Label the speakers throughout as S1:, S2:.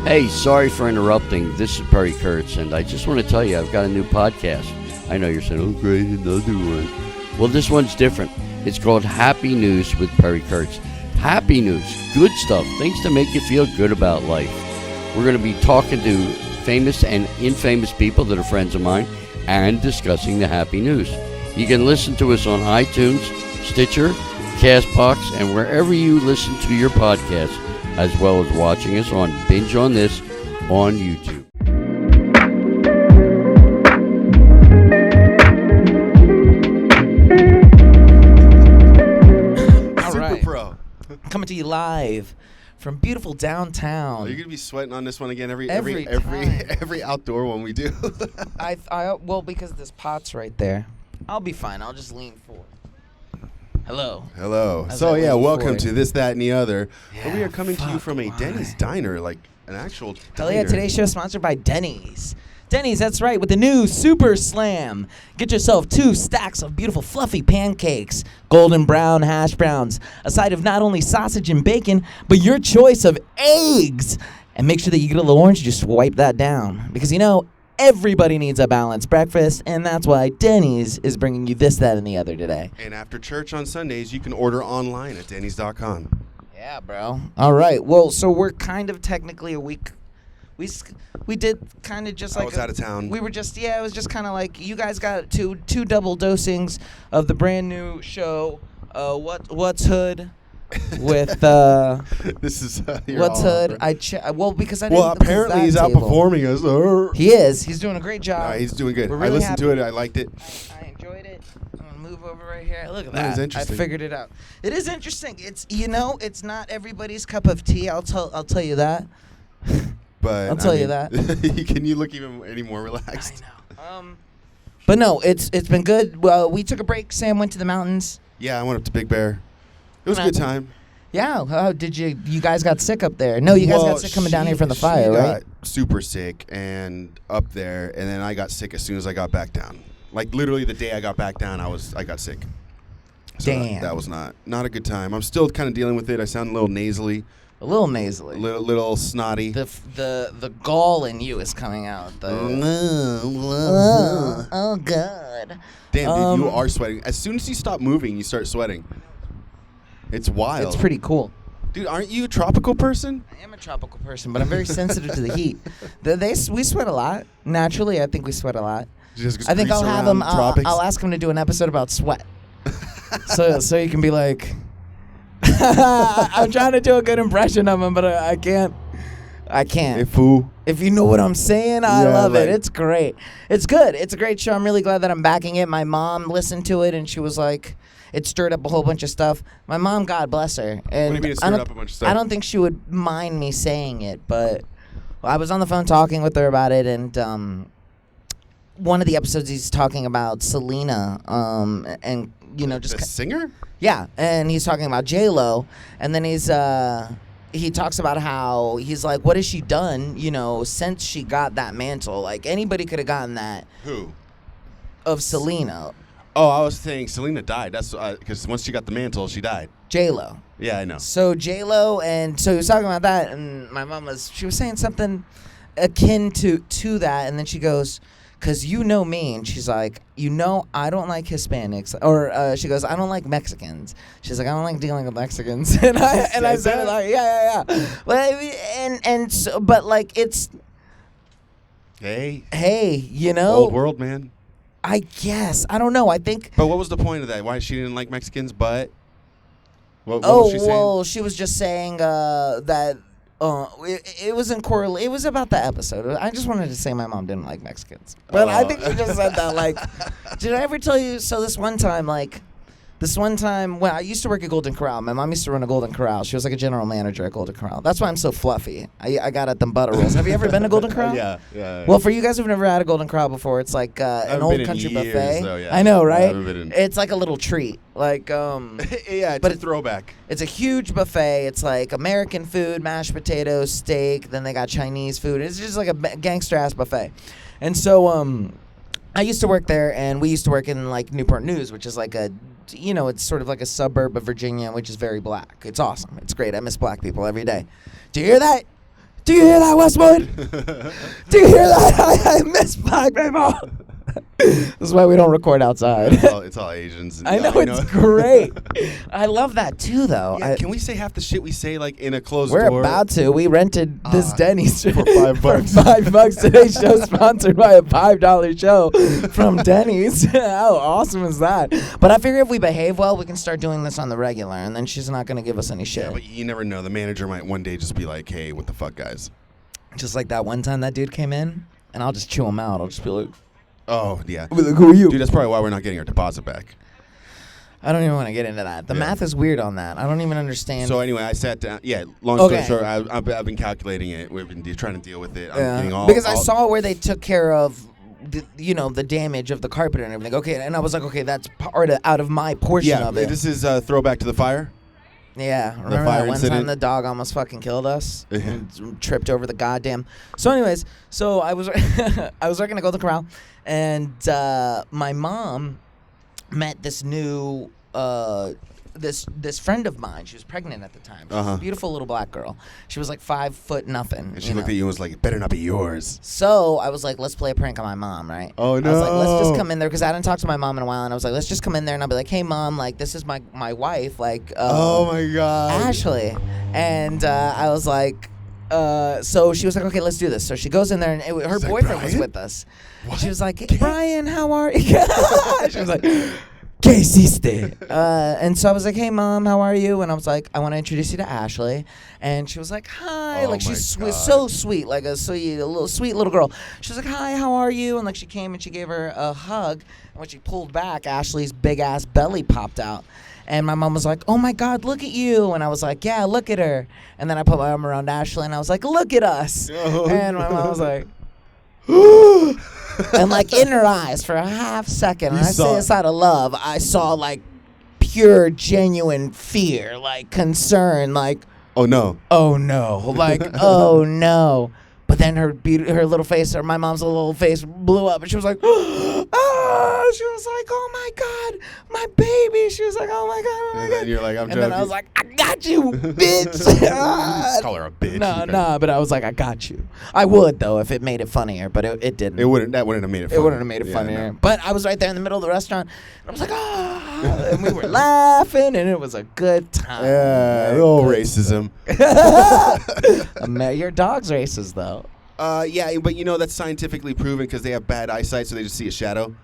S1: Hey, sorry for interrupting. This is Perry Kurtz, and I just want to tell you I've got a new podcast. I know you're saying, oh, great, another one. Well, this one's different. It's called Happy News with Perry Kurtz. Happy news, good stuff, things to make you feel good about life. We're going to be talking to famous and infamous people that are friends of mine and discussing the happy news. You can listen to us on iTunes, Stitcher, CastBox, and wherever you listen to your podcasts, as well as watching us on Binge on This on YouTube.
S2: Coming to you live from beautiful downtown.
S3: Are you gonna be sweating on this one again every outdoor one we do?
S2: Well, because this pot's right there, I'll be fine. I'll just lean forward. Hello.
S3: So yeah, welcome to This, That, and the Other.
S2: Yeah,
S3: we are coming to you from a Denny's diner, like an actual diner.
S2: Hell yeah! Today's show is sponsored by Denny's. Denny's, that's right, with the new Super Slam. Get yourself 2 stacks of beautiful fluffy pancakes, golden brown hash browns, a side of not only sausage and bacon, but your choice of eggs. And make sure that you get a little orange, just wipe that down. Because, you know, everybody needs a balanced breakfast, and that's why Denny's is bringing you This, That, and the Other today.
S3: And after church on Sundays, you can order online at dennys.com.
S2: Yeah, bro. All right, well, so we're kind of technically a week. We did kind of just like
S3: I was out of town.
S2: We were just it was just kind of like you guys got two double dosings of the brand new show. What's Hood with
S3: this is
S2: What's Hood? Because I didn't.
S3: Well, apparently he's outperforming us.
S2: He is. He's doing a great job.
S3: No, he's doing good.
S2: Really
S3: I listened
S2: happy.
S3: to it. I liked it.
S2: I enjoyed it. I'm gonna move over right here. Look at
S3: That
S2: that.
S3: is interesting.
S2: I figured it out. It is interesting. It's it's not everybody's cup of tea. I'll tell you that.
S3: But
S2: I'll tell you that.
S3: Can you look even any more relaxed?
S2: I know. But no, it's been good. Well, we took a break. Sam went to the mountains.
S3: Yeah, I went up to Big Bear. It was a good time.
S2: Yeah. How did you guys got sick up there? No, you guys got sick coming down here from the fire, right?
S3: Got super sick and up there, and then I got sick as soon as I got back down. Like literally the day I got back down, I got sick. So
S2: Damn.
S3: That was not a good time. I'm still kind of dealing with it. I sound a little nasally.
S2: A little nasally.
S3: Little snotty.
S2: The gall in you is coming out. Oh God.
S3: Damn, dude, you are sweating. As soon as you stop moving, you start sweating. It's wild.
S2: It's pretty cool.
S3: Dude, aren't you a tropical person?
S2: I am a tropical person, but I'm very sensitive to the heat. We sweat a lot. Naturally, I think we sweat a lot. I think I'll have him. I'll ask him to do an episode about sweat. so you can be like. I'm trying to do a good impression of him, but I can't.
S3: Hey, fool.
S2: If you know what I'm saying, I love it. It's great. It's good. It's a great show. I'm really glad that I'm backing it. My mom listened to it, and she was like, it stirred up a whole bunch of stuff. My mom, God bless her. And
S3: what do you mean it stirred up a bunch of stuff?
S2: I don't think she would mind me saying it, but I was on the phone talking with her about it, and one of the episodes he's talking about Selena, and just
S3: the singer.
S2: Yeah, and he's talking about J-Lo, and then he talks about how he's like, what has she done, since she got that mantle? Like, anybody could have gotten that.
S3: Who?
S2: Of Selena.
S3: Oh, I was saying Selena died. That's because once she got the mantle, she died.
S2: J-Lo.
S3: Yeah, I know.
S2: So J-Lo, and so he was talking about that, and my mom was saying something akin to that, and then she goes, because you know me, and she's like, I don't like Hispanics, or she goes, I don't like Mexicans. She's like, I don't like dealing with Mexicans, and I said like, yeah. Well, but like it's,
S3: hey,
S2: old
S3: world, man.
S2: I guess I don't know. I think.
S3: But what was the point of that? Why she didn't like Mexicans? But what was she saying?
S2: Well, she was just saying that. It was it was about the episode. I just wanted to say my mom didn't like Mexicans. But I think she just said that, like, did I ever tell you? So this one time when I used to work at Golden Corral, my mom used to run a Golden Corral. She was like a general manager at Golden Corral. That's why I'm so fluffy. I got at them butter rolls. Have you ever been to Golden Corral?
S3: Yeah.
S2: Well, for you guys who've never had a Golden Corral before, it's like an old country buffet.
S3: Though, yeah.
S2: I know, right?
S3: It's
S2: like a little treat. Like
S3: yeah, it's a throwback.
S2: It's a huge buffet. It's like American food, mashed potatoes, steak, then they got Chinese food. It's just like a gangster ass buffet. And so I used to work there, and we used to work in like Newport News, which is like it's sort of like a suburb of Virginia, which is very black. It's awesome. It's great. I miss black people every day. Do you hear that? Do you hear that, Westwood? Do you hear that? I miss black people. This is why we don't record outside.
S3: It's all Asians.
S2: I know, it's great. I love that too, though.
S3: Yeah, can we say half the shit we say like in a closed
S2: We're
S3: door?
S2: about to. We rented this Denny's
S3: for $5.
S2: for $5. Today's show sponsored by a $5 show from Denny's. How awesome is that? But I figure if we behave well, we can start doing this on the regular, and then she's not going to give us any shit.
S3: Yeah, but you never know. The manager might one day just be like, "Hey, what the fuck, guys?"
S2: Just like that one time that dude came in, and I'll just chew him out. I'll just be like,
S3: "Oh yeah,
S2: I'll be like, who are you?"
S3: Dude, that's probably why we're not getting our deposit back.
S2: I don't even want to get into that. The math is weird on that. I don't even understand.
S3: So anyway, I sat down. Yeah, long story short, I've been calculating it. We've been trying to deal with it. I'm getting all
S2: because I saw where they took care of, the damage of the carpet and everything. Okay, and I was like, okay, that's out of my portion of it.
S3: This is a throwback to the fire.
S2: Yeah, remember
S3: fire
S2: that one
S3: incident?
S2: time the dog almost fucking killed us and tripped over the goddamn. So anyways, I was I was working at Golden Corral, and my mom met this new this friend of mine. She was pregnant at the time. She was a beautiful little black girl. She was like 5 foot nothing.
S3: And she looked at you and was like, "It better not be yours."
S2: So I was like, let's play a prank on my mom, right?
S3: Oh, no.
S2: I was like, let's just come in there, because I hadn't talked to my mom in a while, and I was like, let's just come in there, and I'll be like, hey, Mom, like, this is my wife, like,
S3: oh, my God.
S2: Ashley. And I was like, so she was like, okay, let's do this. So she goes in there, and her boyfriend was with us. What? She was like, hey, Bryan, how are you? She was like, ¿qué hiciste? And so I was like, hey, Mom, how are you? And I was like, I want to introduce you to Ashley. And she was like, hi.
S3: Oh,
S2: like, she's so sweet, like a sweet little girl. She was like, hi, how are you? And like, she came and she gave her a hug. And when she pulled back, Ashley's big ass belly popped out. And my mom was like, oh my God, look at you. And I was like, yeah, look at her. And then I put my arm around Ashley and I was like, look at us.
S3: Oh,
S2: and my mom was like, and like in her eyes for a half second, and I say this out of love, I saw like pure, genuine fear, like concern, like,
S3: oh no,
S2: like, oh no. But then her little face, or my mom's little face, blew up, and she was like, ah! She was like, oh my God, my baby. She was like, oh my God, oh my God.
S3: And you're like, I'm
S2: and
S3: joking.
S2: then I was like, I got you, bitch.
S3: Just call her a bitch.
S2: Nah, but I was like, I got you. I would, though, if it made it funnier, but it didn't.
S3: That wouldn't have made it funnier.
S2: It wouldn't have made it funnier. No. But I was right there in the middle of the restaurant, and I was like, ah, and we were laughing, and it was a good time.
S3: Yeah, old racism.
S2: Your dog's racist, though.
S3: Yeah, but that's scientifically proven because they have bad eyesight, so they just see a shadow.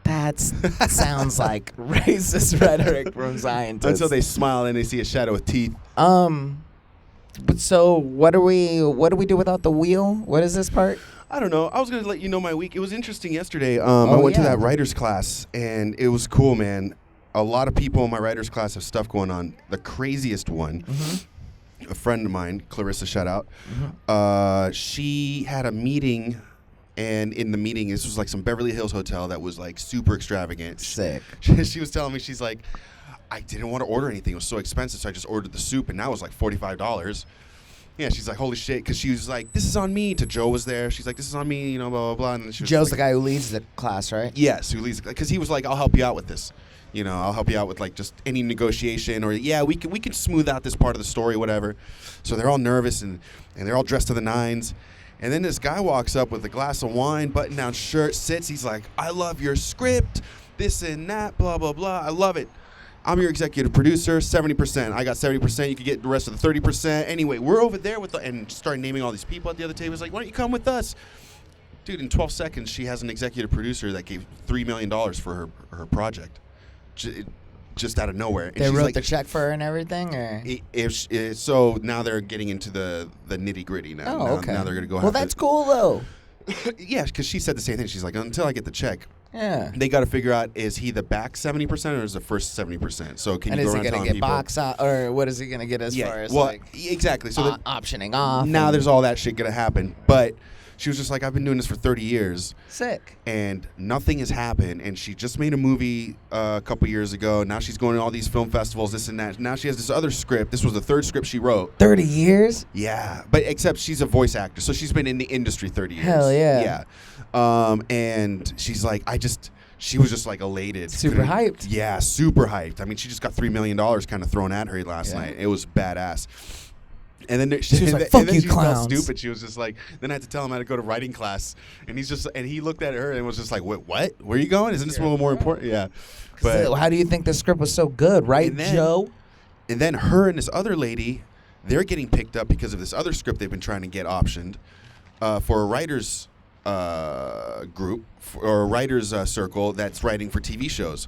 S2: That sounds like racist rhetoric from scientists.
S3: Until they smile and they see a shadow with teeth.
S2: But so what do we do without the wheel? What is this part?
S3: I don't know. I was gonna let you know my week. It was interesting yesterday. I went to that writer's class, and it was cool, man. A lot of people in my writer's class have stuff going on. The craziest one. A friend of mine, Clarissa, shout out. She had a meeting, and in the meeting, this was like some Beverly Hills hotel that was like super extravagant.
S2: Sick.
S3: She was telling me, she's like, I didn't want to order anything. It was so expensive, so I just ordered the soup, and now it was like $45. Yeah, she's like, holy shit, because she was like, this is on me. To Joe was there. She's like, this is on me, blah, blah, blah. And then she was
S2: Joe's
S3: like,
S2: the guy who leads the class, right?
S3: Yes, who leads, because he was like, I'll help you out with this. I'll help you out with like just any negotiation, or we can smooth out this part of the story, whatever. So they're all nervous and they're all dressed to the nines. And then this guy walks up with a glass of wine, button-down shirt, sits. He's like, I love your script, this and that, blah, blah, blah. I love it. I'm your executive producer, 70%. I got 70%. You could get the rest of the 30%. Anyway, we're over there and start naming all these people at the other table. He's like, why don't you come with us? Dude, in 12 seconds, she has an executive producer that gave $3 million for her project. Just out of nowhere. And
S2: they wrote the check for her and everything, or
S3: so now they're getting into the nitty gritty now.
S2: Oh, okay.
S3: Now they're gonna go.
S2: Well, that's cool though.
S3: Yeah, because she said the same thing. She's like, until I get the check,
S2: they
S3: got to figure out, is he the back 70% or is the first 70%? So can you go around telling people? And is he gonna
S2: get box out, or what is he gonna get as far as
S3: exactly. So
S2: optioning off?
S3: Now there's all that shit gonna happen, but. She was just like, I've been doing this for 30 years.
S2: Sick.
S3: And nothing has happened. And she just made a movie a couple years ago. Now she's going to all these film festivals, this and that. Now she has this other script. This was the third script she wrote.
S2: 30 years?
S3: Yeah. But except she's a voice actor. So she's been in the industry 30 years.
S2: Hell yeah.
S3: Yeah. And she's like, she was just like elated.
S2: Super hyped.
S3: Yeah, super hyped. I mean, she just got $3 million kind of thrown at her last night. It was badass. And then
S2: She was like,
S3: and
S2: "Fuck
S3: then
S2: you,
S3: she felt
S2: clowns."
S3: stupid. She was just like, then I had to tell him I had to go to writing class, and he looked at her and was just like, what? Where are you going? Isn't this a little more important? Yeah. But
S2: How do you think the script was so good, right,
S3: And then-
S2: Joe?
S3: and then her and this other lady, they're getting picked up because of this other script they've been trying to get optioned for a writers group or a writers circle that's writing for TV shows.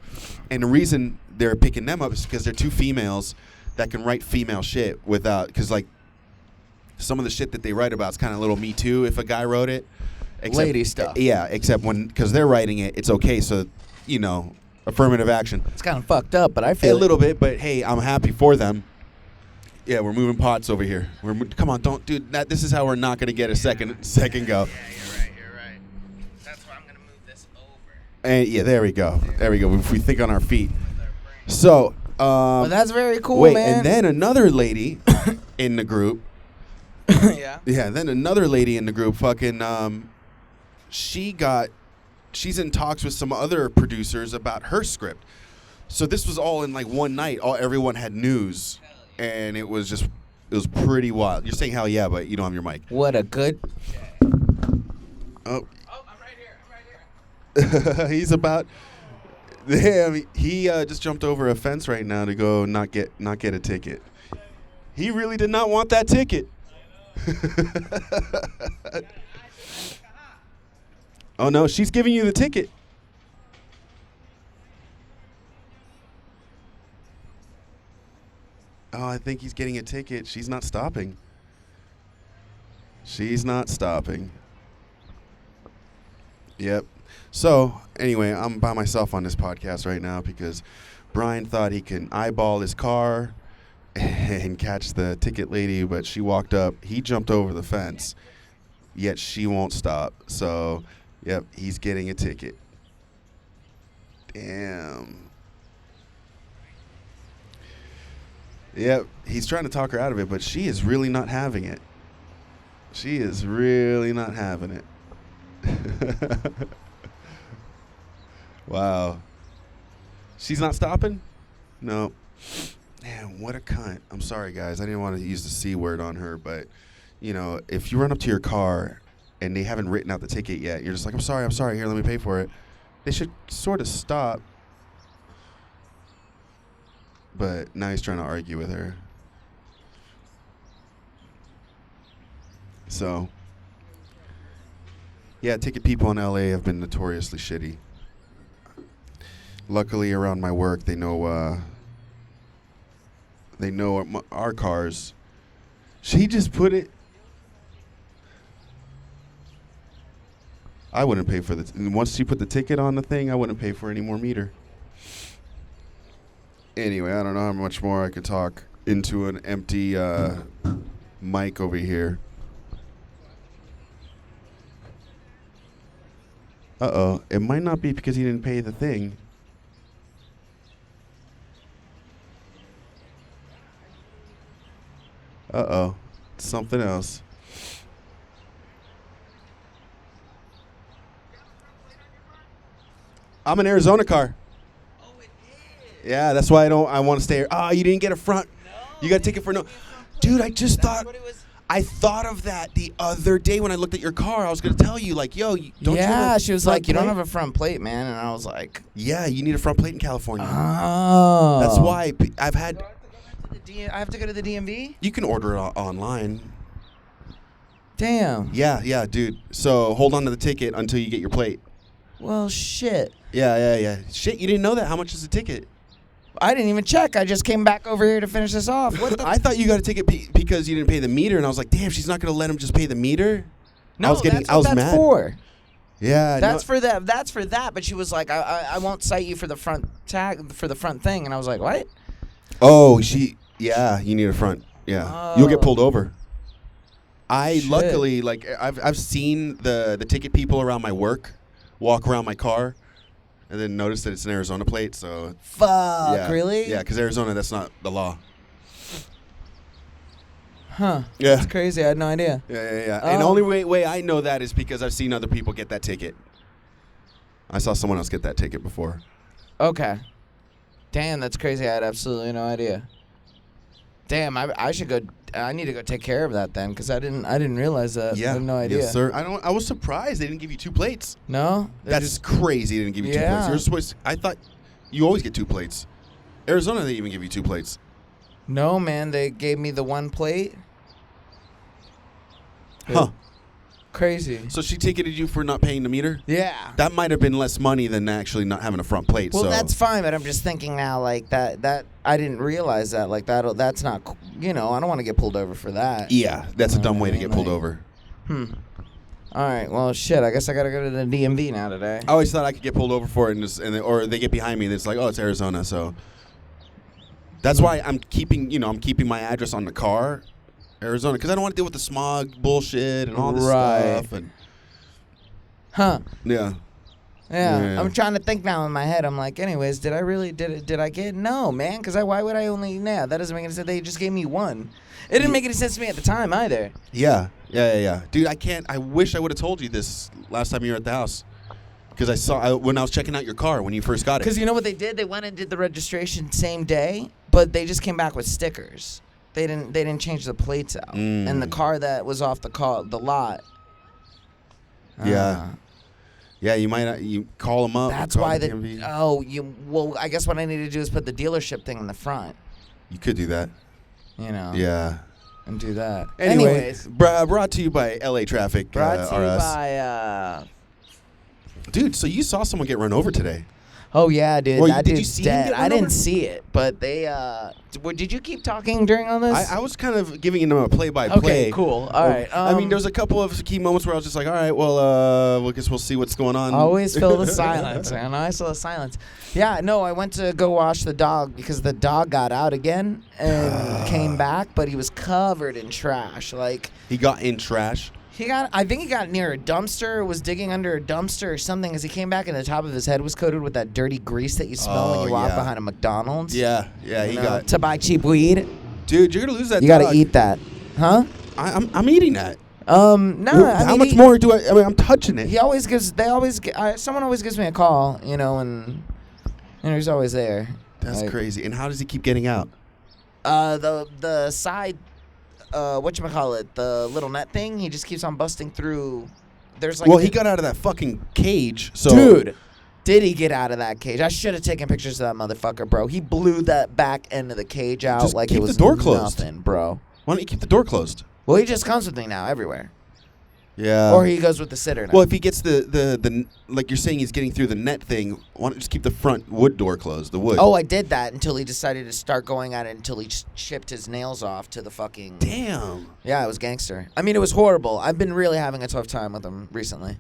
S3: And the reason they're picking them up is because they're two females that can write female shit without, because like some of the shit that they write about is kind of a little Me Too if a guy wrote it.
S2: Lady stuff.
S3: Yeah, except because they're writing it, it's okay. So, affirmative action.
S2: It's kind of fucked up, but I
S3: A
S2: feel
S3: little bit, but hey, I'm happy for them. Yeah, we're moving pots over here. Come on, don't, dude. This is how we're not gonna get a second go.
S2: Yeah, you're right. That's why I'm gonna move this over.
S3: And yeah, there we go. If we think on our feet. So,
S2: Well, that's very cool,
S3: wait,
S2: man.
S3: and then another lady in the group.
S2: Yeah.
S3: Yeah, then another lady in the group. Fucking, she's in talks with some other producers about her script. So this was all in like one night. Everyone had news, and it was pretty wild. You're saying hell yeah, but you don't have your mic.
S2: What a good.
S3: Oh,
S2: I'm right here.
S3: he's about. Damn, he just jumped over a fence right now to go not get a ticket. He really did not want that ticket. Oh no, she's giving you the ticket. Oh, I think he's getting a ticket. She's not stopping. Yep. So, anyway, I'm by myself on this podcast right now because Bryan thought he can eyeball his car and catch the ticket lady, but she walked up. He jumped over the fence, yet she won't stop. So, yep, he's getting a ticket. Damn. Yep, he's trying to talk her out of it, but she is really not having it. Wow. She's not stopping? No. Man, what a cunt. I'm sorry, guys. I didn't want to use the C word on her, but, if you run up to your car and they haven't written out the ticket yet, you're just like, I'm sorry, here, let me pay for it. They should sort of stop. But now he's trying to argue with her. So, yeah, ticket people in LA have been notoriously shitty. Luckily, around my work, they know our cars. She just put it. I wouldn't pay for once she put the ticket on the thing, I wouldn't pay for any more meter. Anyway, I don't know how much more I could talk into an empty mic over here. Uh-oh. It might not be because he didn't pay the thing. Uh-oh. Something else. I'm an Arizona car.
S2: Oh, it is.
S3: Yeah, that's why I want to stay here. Oh, you didn't get a front.
S2: No,
S3: You got a ticket for no. Dude, I just thought.
S2: What it was.
S3: I thought of that the other day when I looked at your car. I was going to tell you, like, yo, don't you have
S2: Yeah,
S3: a
S2: she was
S3: front
S2: like, "You don't
S3: plate?"
S2: have a front plate, man," and I was like,
S3: Yeah, you need a front plate in California.
S2: "Oh."
S3: That's why I've had.
S2: I have to go to the DMV.
S3: You can order it online.
S2: Damn.
S3: Yeah, dude. So hold on to the ticket until you get your plate.
S2: Well, shit.
S3: Yeah. Shit, you didn't know that? How much is the ticket?
S2: I didn't even check. I just came back over here to finish this off. What the?
S3: I thought you got a ticket because you didn't pay the meter, and I was like, damn, she's not going to let him just pay the meter?
S2: No,
S3: I was
S2: that's what that's
S3: mad.
S2: for.
S3: Yeah.
S2: That's for that. That's for that. But she was like, I won't cite you for the front tag for the front thing, and I was like, what?
S3: Oh, yeah, you need a front. Yeah. You'll get
S2: Oh.
S3: pulled over.
S2: Shit.
S3: Luckily, like, I've seen the ticket people around my work walk around my car and then notice that it's an Arizona plate, so.
S2: Fuck,
S3: Yeah.
S2: really?
S3: Yeah, because Arizona, that's not the law.
S2: Huh.
S3: Yeah.
S2: That's crazy. I had no idea.
S3: Yeah. And the only way I know that is because I've seen other people get that ticket. I saw someone else get that ticket before.
S2: Okay. Damn, that's crazy. I had absolutely no idea. Damn, I should go. I need to go take care of that then, because I didn't realize that.
S3: Yeah.
S2: I had no idea.
S3: Yes, sir. I was surprised they didn't give you 2 plates.
S2: No,
S3: That's crazy. They didn't give you 2 plates. You're supposed. I thought you always get 2 plates. Arizona, they even give you 2 plates.
S2: No, man, they gave me the 1 plate.
S3: Huh.
S2: Crazy.
S3: So she ticketed you for not paying the meter?
S2: Yeah.
S3: That might have been less money than actually not having a front plate.
S2: Well,
S3: so.
S2: that's fine, but I'm just thinking now, like that I didn't realize that, like that's not, I don't want to get pulled over for that.
S3: Yeah, that's a dumb way to get pulled over.
S2: All right, well, shit, I guess I gotta go to the DMV now today.
S3: I always thought I could get pulled over for it, or they get behind me and it's like, oh, it's Arizona, so. That's why I'm keeping my address on the car, Arizona, because I don't want to deal with the smog bullshit and all this stuff. And
S2: Yeah. I'm trying to think now in my head. I'm like, anyways, did I get? No, man, because why would I only? That doesn't make any sense. They just gave me 1. It didn't make any sense to me at the time either.
S3: Yeah. Dude, I wish I would have told you this last time you were at the house. Because I saw when I was checking out your car when you first got it.
S2: Because you know what they did? They went and did the registration same day, but they just came back with stickers. They didn't change the plates out. And the car that was off the lot.
S3: Yeah. Yeah, you might you call them up.
S2: That's why I guess what I need to do is put the dealership thing in the front.
S3: You could do that. Yeah.
S2: And do that.
S3: Anyways, brought to you by LA Traffic.
S2: Brought to you by.
S3: Dude, so you saw someone get run over today?
S2: Oh yeah, dude.
S3: Well,
S2: that
S3: did you
S2: dude's
S3: see him
S2: dead.
S3: get run
S2: I didn't
S3: over?
S2: see it, but they. Did you keep talking during all this?
S3: I was kind of giving them a play-by-play.
S2: Okay, cool. All right.
S3: I mean, there was a couple of key moments where I was just like, all right, well, I guess we'll see what's going on.
S2: Always fill the silence, man. Always fill the silence. Yeah, no, I went to go wash the dog because the dog got out again and came back, but he was covered in trash. Like
S3: he got in trash.
S2: I think he got near a dumpster, was digging under a dumpster or something as he came back and the top of his head was coated with that dirty grease that you smell when you walk behind a McDonald's.
S3: Yeah, he got.
S2: To buy cheap weed.
S3: Dude, you're going to lose that
S2: You got to eat that. Huh?
S3: I'm eating that.
S2: No.
S3: How much more do I mean, I'm touching it.
S2: Someone always gives me a call, and he's always there.
S3: That's crazy. And how does he keep getting out?
S2: The side, whatchamacallit, the little net thing, he just keeps on busting through. There's like.
S3: Well, he got out of that fucking cage, so.
S2: Dude, did he get out of that cage? I should have taken pictures of that motherfucker, bro. He blew that back end of the cage out
S3: just
S2: like
S3: keep
S2: it was
S3: the door closed.
S2: Nothing, bro.
S3: Why don't you keep the door closed?
S2: Well, he just comes with me now everywhere.
S3: Yeah.
S2: Or he goes with the sitter now.
S3: Well, if he gets the like you're saying he's getting through the net thing, why don't you just keep the front wood door closed, the wood?
S2: Oh, I did that until he decided to start going at it until he chipped his nails off to the fucking...
S3: Damn.
S2: Yeah, it was gangster. I mean, it was horrible. I've been really having a tough time with him recently.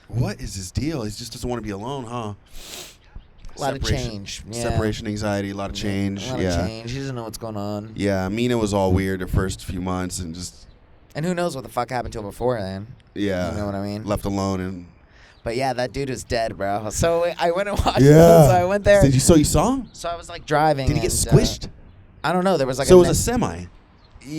S3: What is his deal? He just doesn't want to be alone, huh?
S2: A lot of change. Yeah.
S3: Separation anxiety, a lot of change.
S2: A lot of change. He doesn't know what's going on.
S3: Yeah, Mina was all weird the first few months and just...
S2: And who knows what the fuck happened to him before then.
S3: Yeah.
S2: You know what I mean?
S3: Left alone and...
S2: But yeah, that dude is dead, bro. So I went and watched
S3: yeah.
S2: him. So I went there.
S3: You saw him?
S2: So I was like driving.
S3: Did he get squished?
S2: I don't know. There was like
S3: so it was a semi?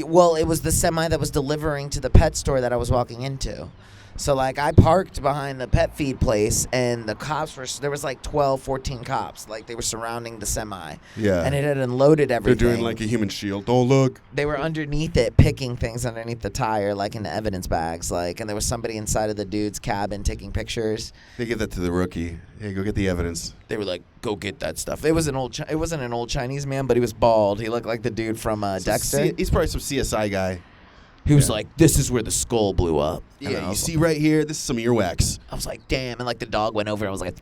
S2: Well, it was the semi that was delivering to the pet store that I was walking into. So, like, I parked behind the pet feed place, and the cops there was like 12, 14 cops. Like, they were surrounding the semi.
S3: Yeah.
S2: And it had unloaded everything.
S3: They're doing like a human shield. Don't look.
S2: They were underneath it, picking things underneath the tire, like in the evidence bags. Like, and there was somebody inside of the dude's cabin taking pictures.
S3: They give that to the rookie. Hey, go get the evidence.
S2: They were like, go get that stuff. It wasn't an old Chinese man, but he was bald. He looked like the dude from Dexter.
S3: He's probably some CSI guy.
S2: He was like, this is where the skull blew up.
S3: Yeah, you see right here, this is some earwax.
S2: I was like, damn. And like the dog went over and I was like,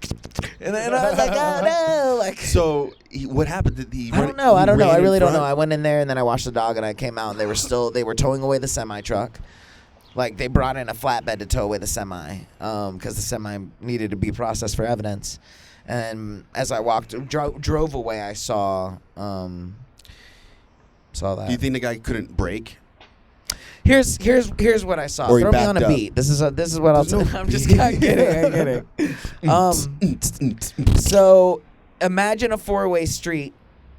S2: and then I was like, oh no. Like,
S3: so what happened? Did he
S2: I don't know. I really don't know. I went in there and then I watched the dog and I came out and they were towing away the semi truck. Like they brought in a flatbed to tow away the semi because the semi needed to be processed for evidence. And as I drove away, I saw that.
S3: Do you think the guy couldn't brake?
S2: Here's what I saw.
S3: Or
S2: Throw me on a beat. This is what I'll tell you. I'm just kidding. So imagine a four-way street,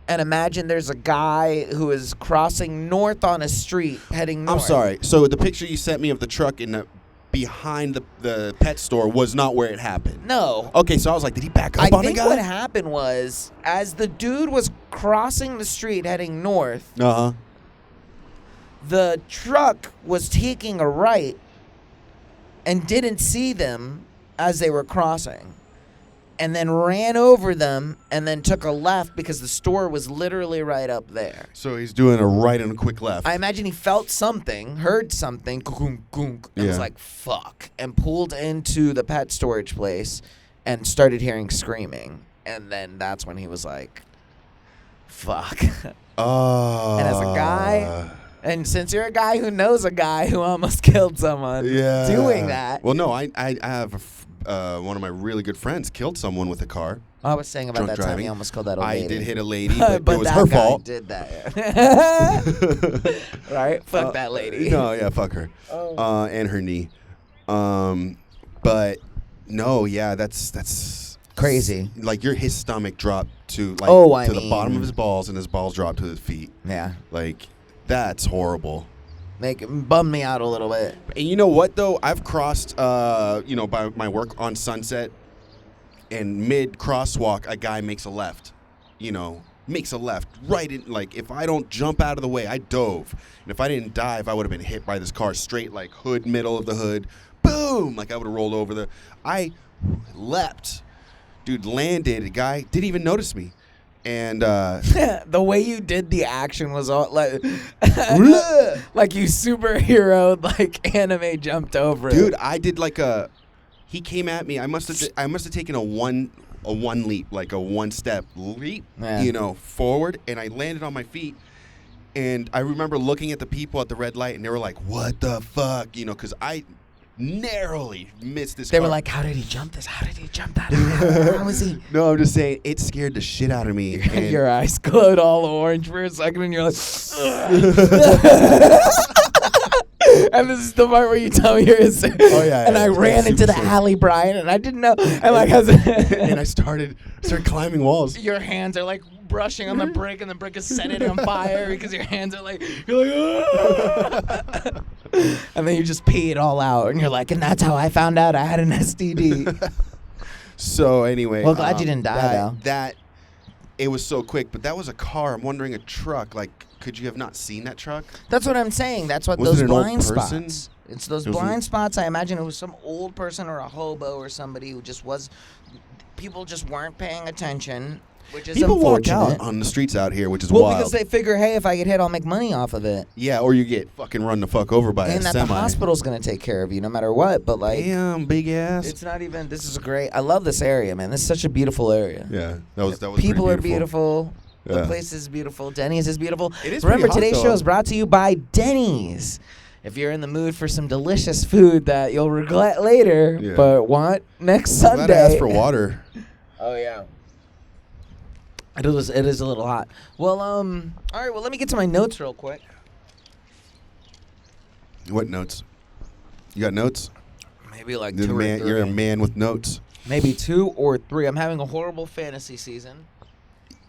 S2: and imagine there's a guy who is crossing north on a street heading north.
S3: I'm sorry. So the picture you sent me of the truck behind the pet store was not where it happened.
S2: No.
S3: Okay, so I was like, did he back up on the guy?
S2: I think what happened was, as the dude was crossing the street heading north, the truck was taking a right and didn't see them as they were crossing, and then ran over them and then took a left because the store was literally right up there.
S3: So he's doing a right and a quick left.
S2: I imagine he felt something, heard something, and was like, fuck, and pulled into the pet storage place and started hearing screaming. And then that's when he was like, fuck. And as a guy, and since you're a guy who knows a guy who almost killed someone doing that.
S3: Well, no, I have one of my really good friends killed someone with a car.
S2: I was saying about
S3: Drunk
S2: that time
S3: driving.
S2: he almost killed that old lady.
S3: I did hit a lady, but it was
S2: that
S3: her
S2: guy
S3: fault.
S2: Did that, right? Fuck that lady.
S3: No, yeah, fuck her. And her knee. But no, yeah, that's
S2: crazy.
S3: Like his stomach dropped to the bottom of his balls, and his balls dropped to his feet.
S2: Yeah,
S3: like that's horrible.
S2: Bummed me out a little bit.
S3: And you know what though? I've crossed, by my work on Sunset, and mid crosswalk, a guy makes a left. Right in. Like if I don't jump out of the way, I dove, and if I didn't dive, I would have been hit by this car straight, like hood, middle of the hood, boom! Like I would have rolled over I leapt, dude. Landed. A guy didn't even notice me. And
S2: the way you did the action was all like like you superhero like anime jumped over it.
S3: Dude, I did he came at me. I must have taken a one leap, like a one step leap, forward, and I landed on my feet. And I remember looking at the people at the red light, and they were like, "What the fuck?" Because I narrowly missed this.
S2: They
S3: car.
S2: were like, "How did he jump this? How did he jump that? How was he?"
S3: No, I'm just saying it scared the shit out of me. And
S2: your eyes glowed all orange for a second, and you're like, and this is the part where you tell me you're sick.
S3: Oh yeah.
S2: And I ran into the alley, Bryan, and I didn't know. And like,
S3: and I started climbing walls.
S2: Your hands are like brushing on the brick, and the brick is setting it on fire because your hands are like, you're like, ah! And then you just pee it all out, and you're like, and that's how I found out I had an STD.
S3: So anyway,
S2: well, glad you didn't die though.
S3: That it was so quick, but that was a car. I'm wondering, a truck. Like, could you have not seen that truck?
S2: That's what I'm saying. That's what
S3: Was
S2: those
S3: it an old
S2: blind
S3: person?
S2: spots. It's those blind spots. I imagine it was some old person or a hobo or somebody who just was. People just weren't paying attention, which is
S3: people walk
S2: unfortunate.
S3: out on the streets out here, which is
S2: well,
S3: wild.
S2: because they figure, hey, if I get hit, I'll make money off of it.
S3: Yeah, or you get fucking run the fuck over by a
S2: and that
S3: semi.
S2: the hospital's gonna take care of you no matter what. But like,
S3: damn, big ass.
S2: it's not even. This is great. I love this area, man. This is such a beautiful area.
S3: Yeah, that was.
S2: People
S3: pretty
S2: are beautiful.
S3: Yeah.
S2: The place is beautiful. Denny's is beautiful.
S3: It is
S2: Remember,
S3: pretty hot,
S2: today's
S3: though.
S2: show is brought to you by Denny's. If you're in the mood for some delicious food that you'll regret later,
S3: Yeah.
S2: but want next
S3: I'm glad I
S2: Sunday.
S3: asked for water.
S2: Oh yeah. It is a little hot. Well, all right. Well, let me get to my notes real quick.
S3: What notes? You got notes?
S2: Maybe like
S3: You're,
S2: two or three.
S3: you're a man with notes.
S2: Maybe 2 or 3. I'm having a horrible fantasy season.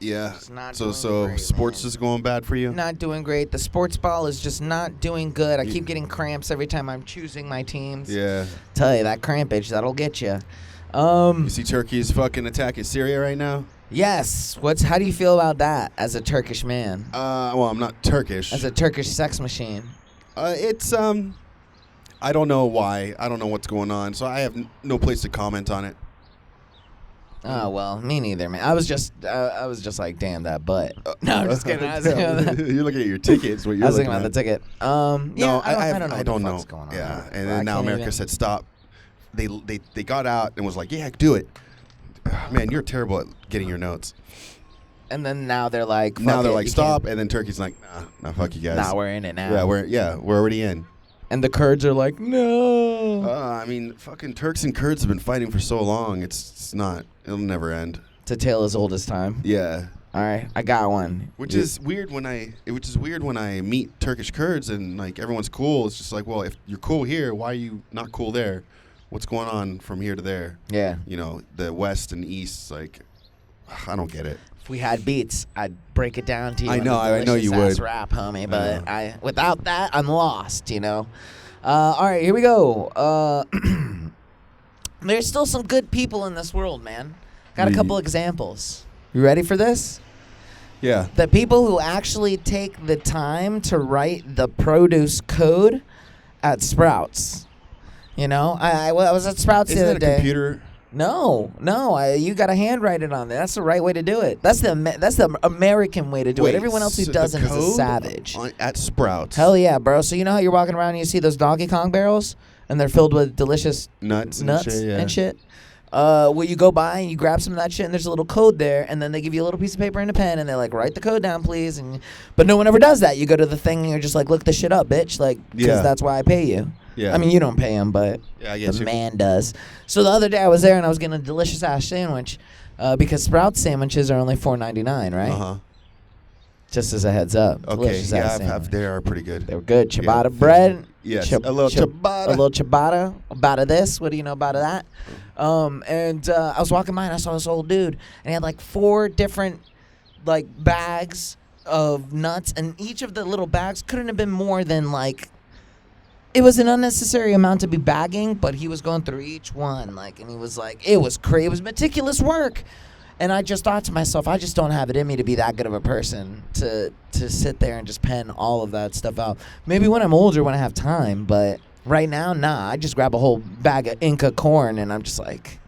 S3: Yeah.
S2: It's not
S3: So
S2: doing great,
S3: sports
S2: man.
S3: is going bad for you?
S2: Not doing great. The sports ball is just not doing good. I keep getting cramps every time I'm choosing my teams.
S3: Yeah.
S2: Tell you that crampage, that'll get you.
S3: You see Turkey's fucking attacking Syria right now?
S2: Yes. How do you feel about that as a Turkish man?
S3: Well, I'm not Turkish.
S2: As a Turkish sex machine?
S3: It's I don't know why. I don't know what's going on. So I have no place to comment on it.
S2: Oh well, me neither, man. I was just like, damn that butt. No, I'm just kidding. I was thinking about that.
S3: You're looking at your tickets. What you're
S2: I was
S3: looking
S2: thinking about
S3: at.
S2: the ticket. Yeah,
S3: No,
S2: I don't know.
S3: I don't
S2: what the
S3: know.
S2: fuck's going on.
S3: Yeah, and
S2: I
S3: then now
S2: can't
S3: America
S2: even-
S3: said stop. They got out and was like, yeah, do it. Man, you're terrible at getting your notes.
S2: And then now they're like,
S3: Now they're
S2: it,
S3: like,
S2: you
S3: stop, and then Turkey's like, nah, fuck you guys.
S2: Nah, we're in it now.
S3: Yeah, we're already in.
S2: And the Kurds are like, no.
S3: I mean, fucking Turks and Kurds have been fighting for so long. It's not. It'll never end.
S2: It's a tale as old as time.
S3: Yeah.
S2: All right, I got one.
S3: Which is weird when I meet Turkish Kurds and like everyone's cool. It's just like, well, if you're cool here, why are you not cool there? What's going on from here to there?
S2: Yeah.
S3: You know, the west and east. Like, I don't get it.
S2: If we had beats, I'd break it down to you.
S3: I
S2: in
S3: know,
S2: a
S3: I know you
S2: delicious-ass
S3: would.
S2: rap, homie. But without that, I'm lost. You know. All right, here we go. There's still some good people in this world, man. Got a couple examples. You ready for this?
S3: Yeah.
S2: The people who actually take the time to write the produce code at Sprouts. You know, I was at Sprouts the other
S3: Isn't that a
S2: day.
S3: computer?
S2: No, you got to handwrite it on there. That's the right way to do it. That's the American way to do it. Everyone else who
S3: so
S2: doesn't
S3: the
S2: is a
S3: code
S2: savage.
S3: At Sprouts.
S2: Hell yeah, bro. So you know how you're walking around and you see those Donkey Kong barrels, and they're filled with delicious
S3: Nuts
S2: and shit. Well, you go by and you grab some of that shit, and there's a little code there, and then they give you a little piece of paper and a pen, and they're like, write the code down, please. But no one ever does that. You go to the thing and you're just like, look this shit up, bitch, like, because that's why I pay you.
S3: Yeah.
S2: I mean, you don't pay him, but the man does. So the other day I was there and I was getting a delicious ass sandwich, because Sprouts sandwiches are only $4.99, right?
S3: Uh-huh.
S2: Just as a heads up.
S3: Okay, they are pretty good.
S2: They were good. Ciabatta bread.
S3: Yes, a little ciabatta.
S2: A little ciabatta. About of this. What do you know about that? And I was walking by and I saw this old dude, and he had like 4 different like bags of nuts, and each of the little bags couldn't have been more than like. It was an unnecessary amount to be bagging, but he was going through each one, like, and he was like, it was crazy. It was meticulous work. And I just thought to myself, I just don't have it in me to be that good of a person to sit there and just pen all of that stuff out. Maybe when I'm older, when I have time, but right now, nah. I just grab a whole bag of Inca corn and I'm just like,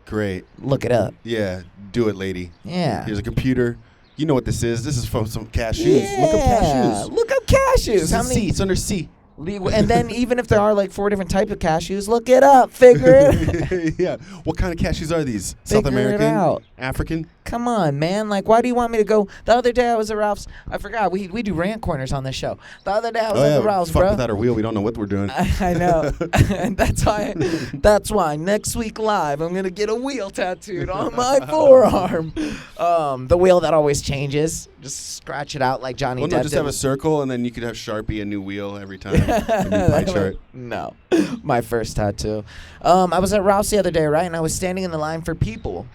S3: great.
S2: Look it up.
S3: Yeah, do it, lady.
S2: Yeah.
S3: Here's a computer. You know what this is. This is from some cashews.
S2: Yeah.
S3: Look up cashews.
S2: Look up cashews.
S3: How many? It's under C.
S2: And then even if there are like 4 different types of cashews, look it up, figure it.
S3: Yeah. What kind of cashews are these?
S2: Figure
S3: South American?
S2: it out.
S3: African?
S2: Come on, man. Like, why do you want me to go? The other day I was at Ralph's. I forgot. We do rant corners on this show. The other day I was at the Ralph's, bro.
S3: Without our wheel, we don't know what we're doing.
S2: I know. And that's why next week live, I'm going to get a wheel tattooed on my forearm. The wheel that always changes. Just scratch it out like Johnny Depp.
S3: Well, no, just have a circle, and then you could have Sharpie a new wheel every time. A new pie chart.
S2: No. My first tattoo. I was at Ralph's the other day, right? And I was standing in the line for people.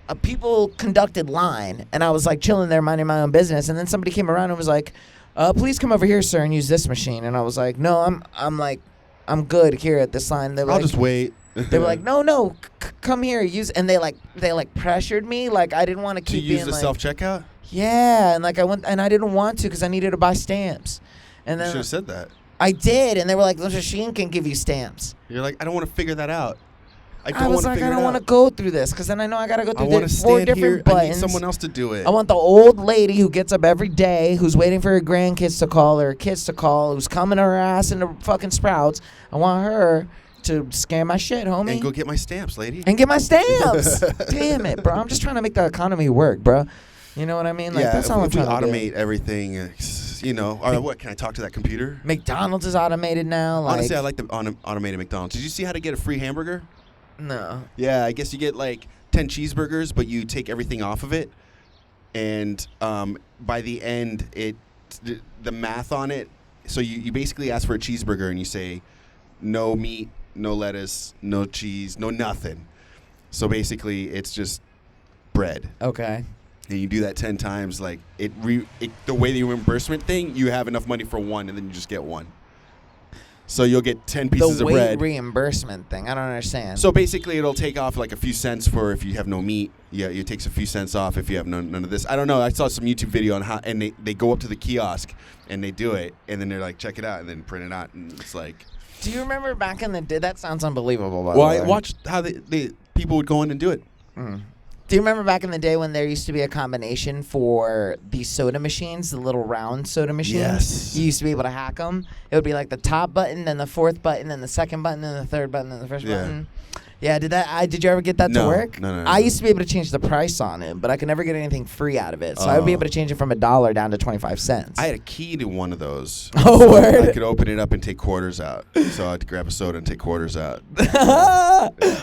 S2: A people conducted line, and I was like chilling there minding my own business, and then somebody came around and was like, please come over here, sir, and use this machine. And I was like, no, I'm good here at this line. They were
S3: I'll just wait.
S2: They were like, no, come here, use, and they pressured me, like I didn't want to keep
S3: use the self checkout.
S2: Yeah, and like I went, and I didn't want to because I needed to buy stamps. And then
S3: you should have said that.
S2: I did, and they were like, the machine can give you stamps.
S3: You're like, I don't want to figure that out.
S2: I was like, I don't want to go through this because then I know I got to go through the 4 different buttons.
S3: I need someone else to do it.
S2: I want the old lady who gets up every day, who's waiting for her grandkids to call or her kids to call, who's coming her ass into fucking Sprouts. I want her to scan my shit, homie.
S3: And go get my stamps, lady.
S2: And get my stamps. Damn it, bro. I'm just trying to make the economy work, bro. You know what I mean? Like,
S3: yeah,
S2: that's all I'm trying to do.
S3: automate everything, you know. What, can I talk to that computer?
S2: McDonald's is automated now.
S3: Honestly, I like the automated McDonald's. Did you see how to get a free hamburger?
S2: No.
S3: Yeah, I guess you get like 10 cheeseburgers, but you take everything off of it. And by the end, the math on it, so you basically ask for a cheeseburger and you say no meat, no lettuce, no cheese, no nothing. So basically, it's just bread.
S2: Okay.
S3: And you do that 10 times, like the way the reimbursement thing, you have enough money for one, and then you just get one. So you'll get 10 pieces of bread.
S2: The weight reimbursement thing, I don't understand.
S3: So basically, it'll take off like a few cents for if you have no meat. Yeah, it takes a few cents off if you have none of this. I don't know. I saw some YouTube video on how, and they go up to the kiosk and they do it, and then they're like, check it out, and then print it out, and it's like.
S2: Do you remember back in the day? That sounds unbelievable. By the way.
S3: I watched how the people would go in and do it.
S2: Mm. Do you remember back in the day when there used to be a combination for these soda machines, the little round soda machines?
S3: Yes.
S2: You used to be able to hack them. It would be like the top button, then the 4th button, then the 2nd button, then the 3rd button, then the 1st button. Yeah, did you ever get that to work?
S3: No.
S2: I used to be able to change the price on it, but I could never get anything free out of it. So I would be able to change it from $1 down to 25 cents.
S3: I had a key to one of those.
S2: Oh,
S3: so
S2: word?
S3: I could open it up and take quarters out. So I had to grab a soda and take quarters out.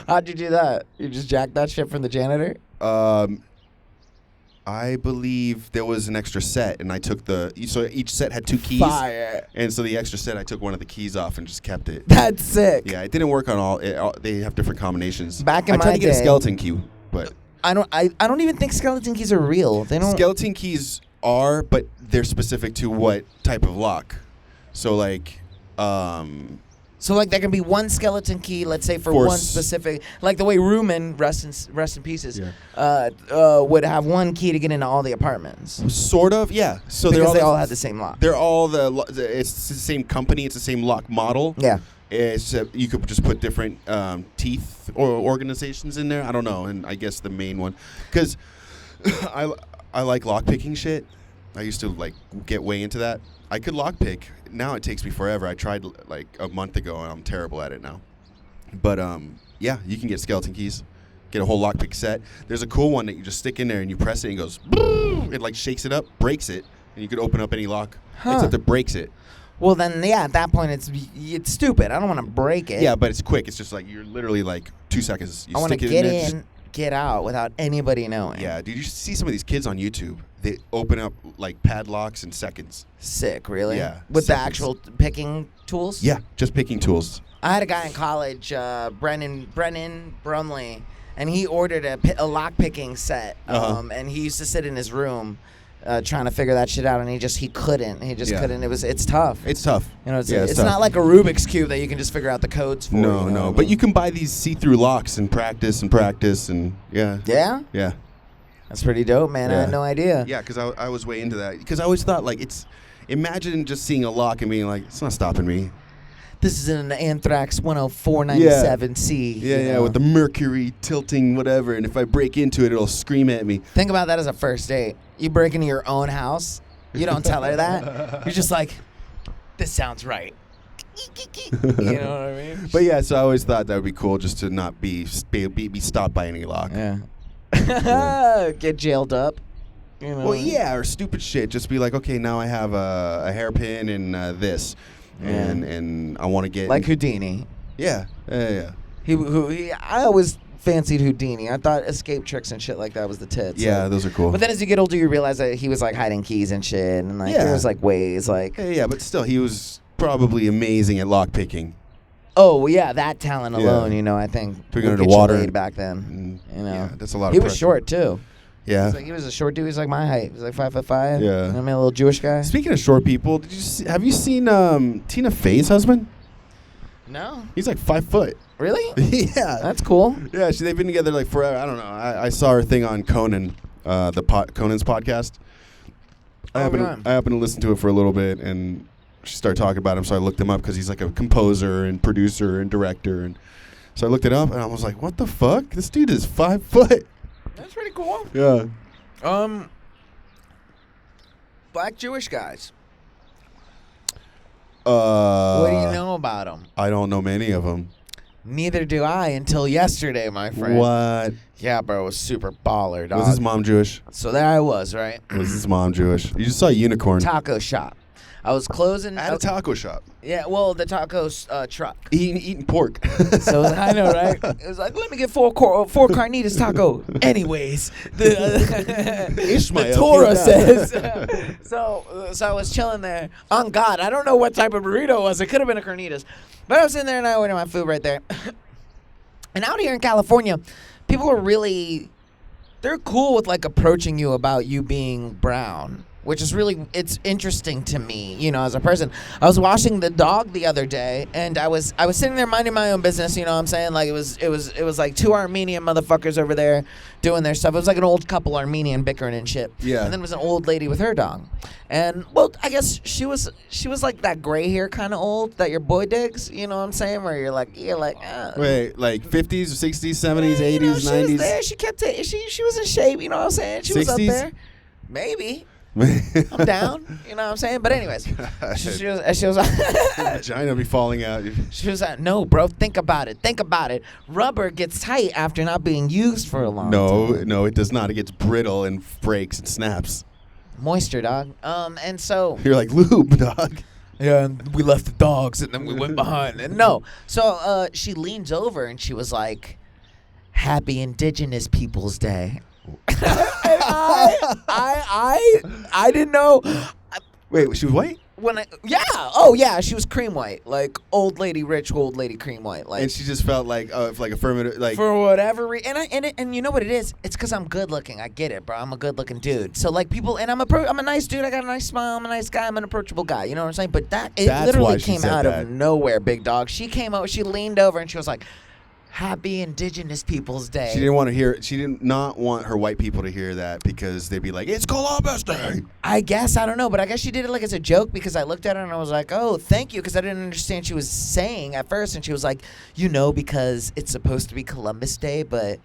S2: How'd you do that? You just jacked that shit from the janitor?
S3: I believe there was an extra set, and I took so each set had 2 keys.
S2: Fire.
S3: And so the extra set, I took one of the keys off and just kept it.
S2: That's sick.
S3: Yeah, it didn't work on all. They have different combinations.
S2: Back in
S3: I tried
S2: my
S3: to get
S2: day,
S3: a skeleton key, but
S2: I don't even think skeleton keys are real. They don't.
S3: Skeleton keys are, but they're specific to what type of lock. So like,
S2: So like there can be one skeleton key, let's say for one specific, like the way Rumen, rest in pieces, would have one key to get into all the apartments.
S3: Sort of, yeah. So
S2: because they all had the same lock.
S3: They're all it's the same company, it's the same lock model.
S2: Yeah.
S3: It's you could just put different teeth or organizations in there. I don't know, and I guess the main one, because I like lockpicking shit. I used to like get way into that. I could lockpick. Now it takes me forever. I tried like a month ago, and I'm terrible at it now. But yeah, you can get skeleton keys, get a whole lockpick set. There's a cool one that you just stick in there and you press it and it goes, boom! It like shakes it up, breaks it, and you could open up any lock except it breaks it.
S2: Well, then, yeah, at that point, it's stupid. I don't want to break it.
S3: Yeah, but it's quick. It's just like you're literally like 2 seconds.
S2: I want to get in, get out without anybody knowing.
S3: Yeah, dude, you should see some of these kids on YouTube. They open up like padlocks in seconds.
S2: Sick, really?
S3: Yeah.
S2: With the actual picking tools?
S3: Yeah, just picking tools.
S2: I had a guy in college, Brennan Brumley, and he ordered a lock picking set, and he used to sit in his room. Trying to figure that shit out, and he couldn't. He just couldn't. It's tough.
S3: It's tough.
S2: You know, it's not like a Rubik's Cube that you can just figure out the codes for.
S3: No. But you can buy these see-through locks and practice, and yeah.
S2: Yeah?
S3: Yeah.
S2: That's pretty dope, man.
S3: Yeah.
S2: I had no idea.
S3: Yeah, because I was way into that. Because I always thought, like, imagine just seeing a lock and being like, it's not stopping me.
S2: This is an Anthrax 10497C.
S3: Yeah, with the mercury tilting, whatever. And if I break into it, it'll scream at me.
S2: Think about that as a first date. You break into your own house. You don't tell her that. You're just like, this sounds right. You know what I mean?
S3: But yeah, so I always thought that would be cool just to not be stopped by any lock.
S2: Yeah. Get jailed up. You know?
S3: Well, yeah, or stupid shit. Just be like, okay, now I have a hairpin and this. And I want to get
S2: like Houdini.
S3: Yeah.
S2: I always fancied Houdini. I thought escape tricks and shit like that was the tits.
S3: Yeah,
S2: like,
S3: those are cool.
S2: But then as you get older, you realize that he was like hiding keys and shit, and like there was like ways like.
S3: Yeah, but still, he was probably amazing at lock picking.
S2: Oh well, yeah, that talent alone, you know, I think
S3: picking under water
S2: back then. You know,
S3: yeah, that's a lot.
S2: He was short too.
S3: Yeah,
S2: he was a short dude. He's like my height. He's like 5'5".
S3: Yeah,
S2: I mean, a little Jewish guy.
S3: Speaking of short people, have you seen Tina Fey's husband?
S2: No.
S3: He's like 5 foot.
S2: Really?
S3: Yeah,
S2: that's cool.
S3: Yeah, they've been together like forever. I don't know. I saw her thing on Conan, Conan's podcast. I happened to listen to it for a little bit, and she started talking about him. So I looked him up because he's like a composer and producer and director, and so I looked it up, and I was like, "What the fuck? This dude is 5 foot."
S2: That's pretty cool.
S3: Yeah.
S2: Black Jewish guys.
S3: What
S2: do you know about them?
S3: I don't know many of them.
S2: Neither do I until yesterday, my friend.
S3: What?
S2: Yeah, bro, it was super baller, dog.
S3: Was his mom Jewish?
S2: So there I was, right?
S3: Was his mom Jewish? You just saw a unicorn.
S2: Taco shop. I was closing
S3: at a taco shop.
S2: Yeah, well, the taco truck.
S3: Eating pork.
S2: So I know, right? It was like, let me get four carnitas taco. Anyways, the Torah says. So I was chilling there. On God, I don't know what type of burrito it was. It could have been a carnitas, but I was sitting there and I ordered my food right there. And out here in California, people are they're cool with like approaching you about you being brown. Which is it's interesting to me, you know, as a person. I was washing the dog the other day, and I was sitting there minding my own business, you know what I'm saying? Like, it was like 2 Armenian motherfuckers over there doing their stuff. It was like an old couple, Armenian, bickering and shit.
S3: Yeah.
S2: And then there was an old lady with her dog. And, well, I guess she was like that gray hair kind of old that your boy digs, you know what I'm saying? Where you're like,
S3: Wait, like 50s, 60s, 70s, 80s,
S2: you know, 90s? She was there. She kept it. She was in shape, you know what I'm saying? She 60s? Was up there. Maybe. I'm down, you know what I'm saying? But anyways, she was
S3: vagina be falling out.
S2: She was like, no, bro, think about it. Rubber gets tight after not being used for a long time.
S3: No, it does not. It gets brittle and breaks and snaps.
S2: Moisture, dog. And so
S3: you're like lube, dog.
S2: Yeah, and we left the dogs and then we went behind. And no, so she leans over and she was like, "Happy Indigenous Peoples Day." And I didn't know.
S3: Wait, she was white?
S2: she was cream white, like rich old lady cream white, like.
S3: And she just felt like affirmative, like
S2: for whatever reason. And you know what it is? It's because I'm good looking. I get it, bro. I'm a good looking dude. So like people, and I'm a nice dude. I got a nice smile. I'm a nice guy. I'm an approachable guy. You know what I'm saying? But it literally came out of nowhere, big dog. She came out. She leaned over and she was like, "Happy Indigenous Peoples Day."
S3: She didn't want to hear. She did not want her white people to hear that because they'd be like, "It's Columbus Day."
S2: I guess I don't know, but I guess she did it like as a joke because I looked at her and I was like, "Oh, thank you," because I didn't understand she was saying at first, and she was like, because it's supposed to be Columbus Day, but.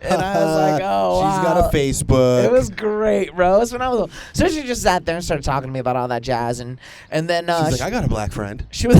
S2: And I was like, oh, wow.
S3: She's got a Facebook.
S2: It was great, bro. It was phenomenal. So she just sat there and started talking to me about all that jazz. And then
S3: she's like, I got a black friend.
S2: She was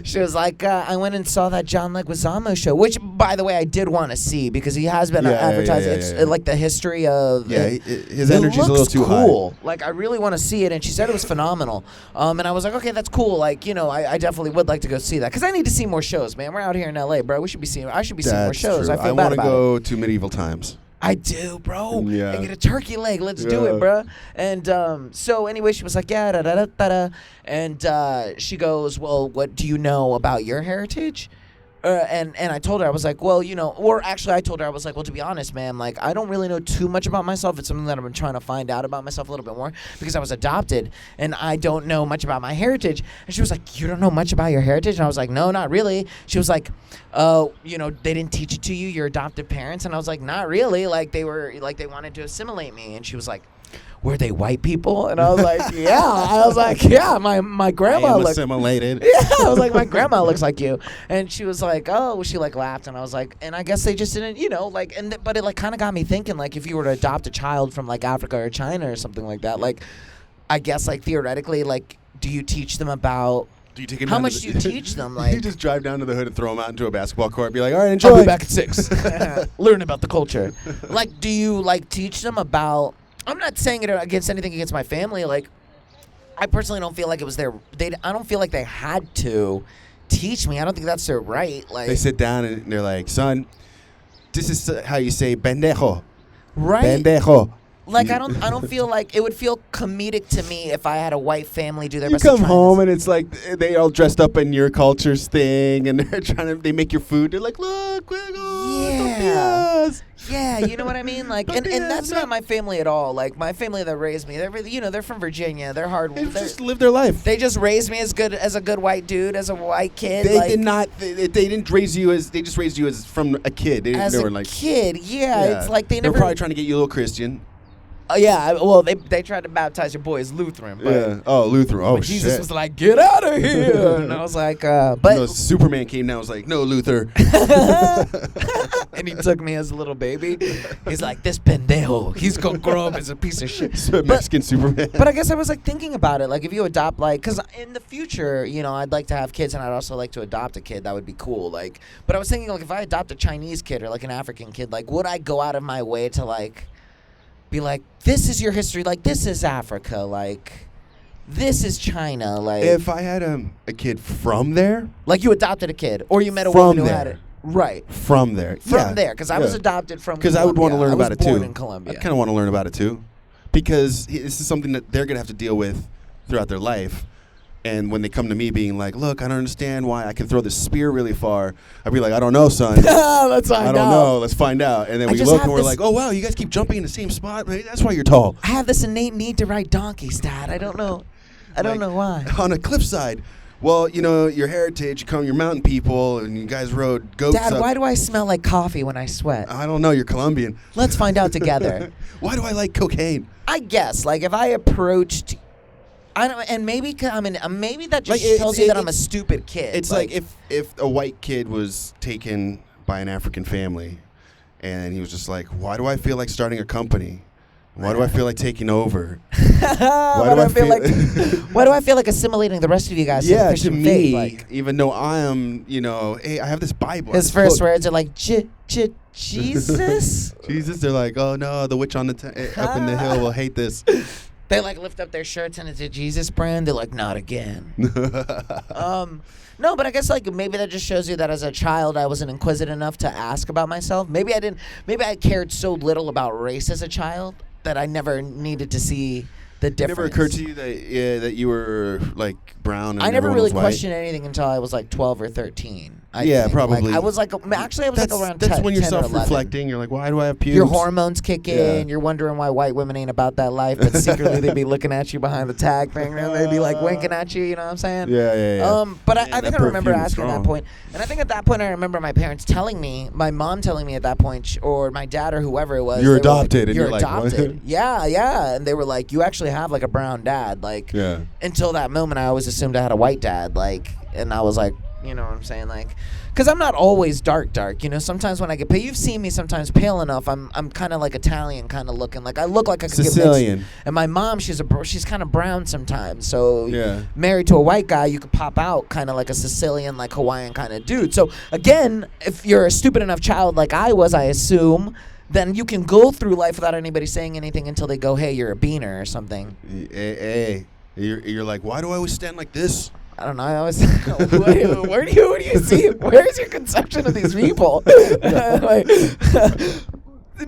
S2: she was like, I went and saw that John Leguizamo show, which, by the way, I did want to see because he has been advertising. It's like the history of
S3: his energy's a little too
S2: cool.
S3: high.
S2: Like, I really want to see it. And she said it was phenomenal. And I was like, okay, that's cool. Like, I definitely would like to go see that because I need to see more shows, man. We're out here in L.A., bro. I should be seeing more shows.
S3: True.
S2: I feel bad about it.
S3: I want to go to medieval times.
S2: I do, bro.
S3: Yeah.
S2: And get a turkey leg. Let's do it, bro. And so anyway, she was like, and she goes, well, what do you know about your heritage? And I told her, I was like, well, or actually I told her, I was like, well, to be honest, man, like, I don't really know too much about myself. It's something that I've been trying to find out about myself a little bit more because I was adopted and I don't know much about my heritage. And she was like, you don't know much about your heritage? And I was like, no, not really. She was like, they didn't teach it to you, your adoptive parents? And I was like, not really. Like, they wanted to assimilate me. And she was like, were they white people? And I was like, yeah. I was like, yeah, my grandma looked
S3: assimilated.
S2: Yeah, I was like, my grandma looks like you. And she was like, oh, she like laughed. And I was like, and I guess they just didn't, but it like kind of got me thinking, like, if you were to adopt a child from like Africa or China or something like that, like, I guess like theoretically, like, do you teach them about how much do you teach them? Like,
S3: you just drive down to the hood and throw them out into a basketball court. Be like, all right, enjoy.
S2: I'll be back at 6. Learn about the culture. Like, do you like teach them about? I'm not saying it against anything against my family. Like, I personally don't feel like it was I don't feel like they had to teach me. I don't think that's their right. Like,
S3: they sit down and they're like, son, this is how you say pendejo.
S2: Right.
S3: Pendejo.
S2: Like, I don't feel like it would feel comedic to me if I had a white family do their
S3: you
S2: best.
S3: You come home and it's like they all dressed up in your culture's thing and they make your food. They're like, look, tortillas.
S2: Yeah, you know what I mean? Like, and that's not my family at all. Like, my family that raised me, they're from Virginia. They're hard.
S3: They just live their life.
S2: They just raised me as a good white dude, as a white kid.
S3: They did not. They didn't raise you as. They just raised you as from a kid.
S2: As a kid, yeah. It's like they never.
S3: They're probably trying to get you a little Christian.
S2: Well, they tried to baptize your boy as Lutheran. But,
S3: yeah. Oh, Lutheran. Oh,
S2: but Jesus was like, get out of here. And I was like, but.
S3: Superman came down and was like, no, Luther.
S2: And he took me as a little baby. He's like, this pendejo. He's going to grow up as a piece of shit.
S3: Mexican Superman.
S2: But I guess I was like thinking about it. Like, if you adopt, like, because in the future, I'd like to have kids and I'd also like to adopt a kid. That would be cool. Like, but I was thinking, like, if I adopt a Chinese kid or like an African kid, like, would I go out of my way to like, be like, this is your history, like, this is Africa, like, this is China, like.
S3: If I had a kid from there,
S2: like, you adopted a kid, or you met a woman who had it, right?
S3: From there,
S2: because I was adopted from.
S3: Because I would want to learn about it too.
S2: In Colombia.
S3: I kind of want to learn about it too, because this is something that they're gonna have to deal with throughout their life. And when they come to me being like, look, I don't understand why I can throw this spear really far, I'd be like, I don't know, son.
S2: Let's find out.
S3: I don't know. Let's find out. And then we look and we're like, oh, wow, you guys keep jumping in the same spot. That's why you're tall.
S2: I have this innate need to ride donkeys, Dad. I don't know. I don't know why.
S3: On a cliffside. Well, your heritage, you're mountain people, and you guys rode goats.
S2: Dad, why do I smell like coffee when I sweat?
S3: I don't know. You're Colombian.
S2: Let's find out together.
S3: Why do I like cocaine?
S2: I guess, like, if I approached... maybe that just tells you that I'm a stupid kid.
S3: It's like if a white kid was taken by an African family, and he was just like, "Why do I feel like starting a company? Why do I feel like taking over?
S2: Why do I feel like assimilating the rest of you guys?
S3: Yeah,
S2: to the Christian
S3: me,
S2: faith, like,
S3: even though I am, hey, I have this Bible.
S2: His first words are like, Jesus.
S3: Jesus. They're like, oh no, the witch on up in the hill will hate this.
S2: They like lift up their shirts and it's a Jesus brand. They're like, not again. No, but I guess like maybe that just shows you that as a child I wasn't inquisitive enough to ask about myself. Maybe I cared so little about race as a child that I never needed to see the
S3: It
S2: difference.
S3: never occurred to you that you were like brown and
S2: I never
S3: everyone
S2: really
S3: was white?
S2: questioned anything until I was like 12 or 13.
S3: Yeah,
S2: think.
S3: probably.
S2: Like, I was like actually I was like around 10,
S3: That's when you're
S2: 10 or 11.
S3: self-reflecting. You're like, why do I have pubes?
S2: Your hormones kick in.
S3: Yeah.
S2: You're wondering why white women ain't about that life, but secretly they'd be looking at you behind the tag thing, and they'd be like winking at you. You know what I'm saying?
S3: Yeah.
S2: But
S3: Man,
S2: I think
S3: that
S2: I remember
S3: perfume is
S2: asking at that
S3: strong.
S2: point, and I think at that point I remember my parents telling me, my mom telling me at that point, or my dad or whoever it was,
S3: You're
S2: they were like,
S3: adopted, and
S2: you're
S3: you're like,
S2: adopted.
S3: what?
S2: Yeah, and they were like, you actually have like a brown dad, like.
S3: Yeah.
S2: Until that moment, I always assumed I had a white dad, like, and I was like, you know what I'm saying, like, because I'm not always dark, you know. Sometimes when I get pale, you've seen me sometimes pale enough. I'm kind of like Italian, kind of looking. Like I look like I could
S3: Sicilian.
S2: get mixed. And my mom, she's kind of brown sometimes. So
S3: Yeah.
S2: married to a white guy, you could pop out kind of like a Sicilian, like Hawaiian kind of dude. So again, if you're a stupid enough child like I was, I assume, then you can go through life without anybody saying anything until they go, hey, you're a beaner or something.
S3: Hey. You're like, why do I always stand like this?
S2: I don't know. I always where do you see? Where's your conception of these people? Like,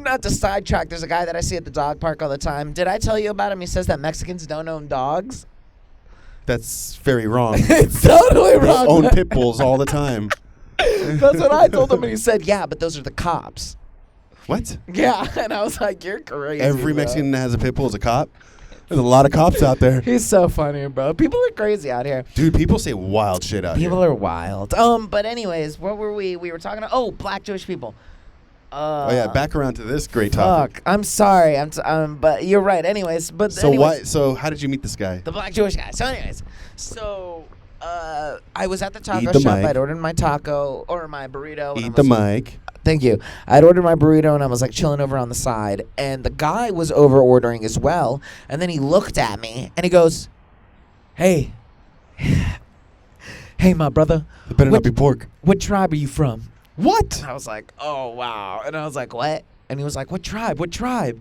S2: not to sidetrack. There's a guy that I see at the dog park all the time. Did I tell you about him? He says that Mexicans don't own dogs.
S3: That's very wrong.
S2: It's totally
S3: They
S2: wrong.
S3: own pit bulls all the time.
S2: That's what I told him, and he said, "Yeah, but those are the cops."
S3: What?
S2: Yeah, and I was like, "You're crazy."
S3: Every
S2: bro.
S3: Mexican that has a pit bull is a cop? There's a lot of cops out there.
S2: He's so funny, bro. People are crazy out here.
S3: Dude, people say wild shit out
S2: People
S3: here.
S2: are wild. But anyways, what were we? We were talking about. Oh, black Jewish people.
S3: Oh yeah, back around to this great topic.
S2: Fuck. I'm sorry. But you're right. Anyways, but
S3: So
S2: anyways,
S3: So how did you meet this guy?
S2: the black Jewish guy. So anyways, I was at the taco
S3: Eat the
S2: shop.
S3: mic.
S2: I'd ordered my taco or my burrito. and I
S3: Eat the
S2: was-
S3: mic.
S2: Thank you. I'd ordered my burrito and I was like chilling over on the side, and the guy was over ordering as well. And then he looked at me and he goes, "Hey, hey, my brother.
S3: It better
S2: What-
S3: not be pork.
S2: What tribe are you from?"
S3: What?
S2: And I was like, "Oh wow!" And I was like, "What?" And he was like, "What tribe? What tribe?"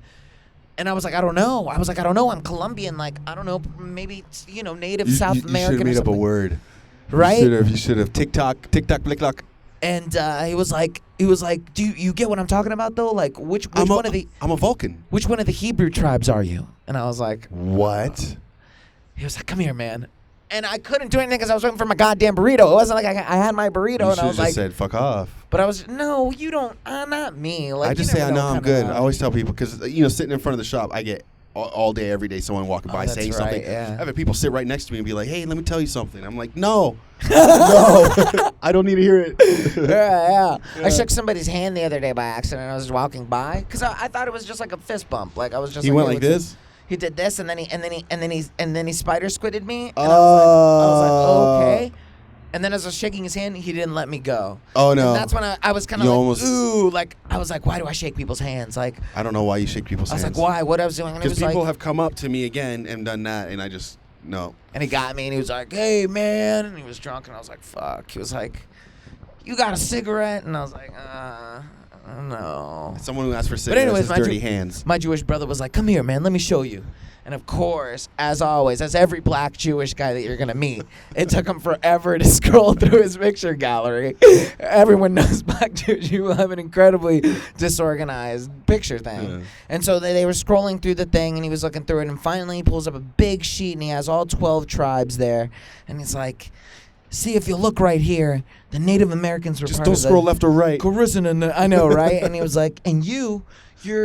S2: And I was like, "I don't know." I was like, "I don't know. I'm Colombian. Like, I don't know. Maybe native South
S3: You should
S2: American
S3: have
S2: or
S3: made up a
S2: something."
S3: word.
S2: Right?
S3: You should have. TikTok, blick, lock.
S2: And he was like, "Do you get what I'm talking about though? Like, which
S3: I'm
S2: one of the
S3: Vulcan.
S2: which one of the Hebrew tribes are you?" And I was like,
S3: What?
S2: he was like, "Come here, man." And I couldn't do anything because I was waiting for my goddamn burrito. It wasn't like I had my burrito,
S3: You
S2: and
S3: should
S2: I
S3: have
S2: was
S3: just
S2: like,
S3: said fuck off.
S2: but I was, no, you don't, not me. Like,
S3: I just
S2: you
S3: say I
S2: never
S3: know I'm
S2: what
S3: good.
S2: kind
S3: I
S2: of-
S3: always tell people because sitting in front of the shop, I get all day, every day, someone walking by
S2: that's
S3: saying
S2: right,
S3: something.
S2: yeah.
S3: I have people sit right next to me and be like, "Hey, let me tell you something." I'm like, "No, no, I don't need to hear it."
S2: Yeah. I shook somebody's hand the other day by accident. I was walking by because I thought it was just like a fist bump. Like I was just.
S3: He
S2: like,
S3: went
S2: hey,
S3: like
S2: what's
S3: this.
S2: He did this, and then he spider squidded me. And I was like, okay. And then as I was shaking his hand, he didn't let me go.
S3: Oh no.
S2: And that's when I was kind of
S3: You
S2: like,
S3: almost-
S2: ooh, like I was like, why do I shake people's hands? Like
S3: I don't know why you shake people's
S2: I was
S3: hands.
S2: like, why? What I was doing? And he
S3: Because
S2: was
S3: people
S2: like,
S3: have come up to me again and done that, and I just no.
S2: and he got me, and he was like, hey man, and he was drunk, and I was like, fuck. He was like, you got a cigarette? And I was like, no.
S3: Someone who asks for
S2: But
S3: cigarettes
S2: anyways,
S3: has dirty hands.
S2: My Jewish brother was like, come here, man, let me show you. And of course, as always, as every black Jewish guy that you're going to meet, it took him forever to scroll through his picture gallery. Everyone knows black Jewish people have an incredibly disorganized picture thing.
S3: Yeah.
S2: And so they were scrolling through the thing, and he was looking through it, and finally he pulls up a big sheet, and he has all 12 tribes there. And he's like, see, if you look right here, the Native Americans were
S3: Just
S2: part
S3: don't
S2: of the
S3: scroll left or right.
S2: Caribbean, and I know, right? And he was like, and you're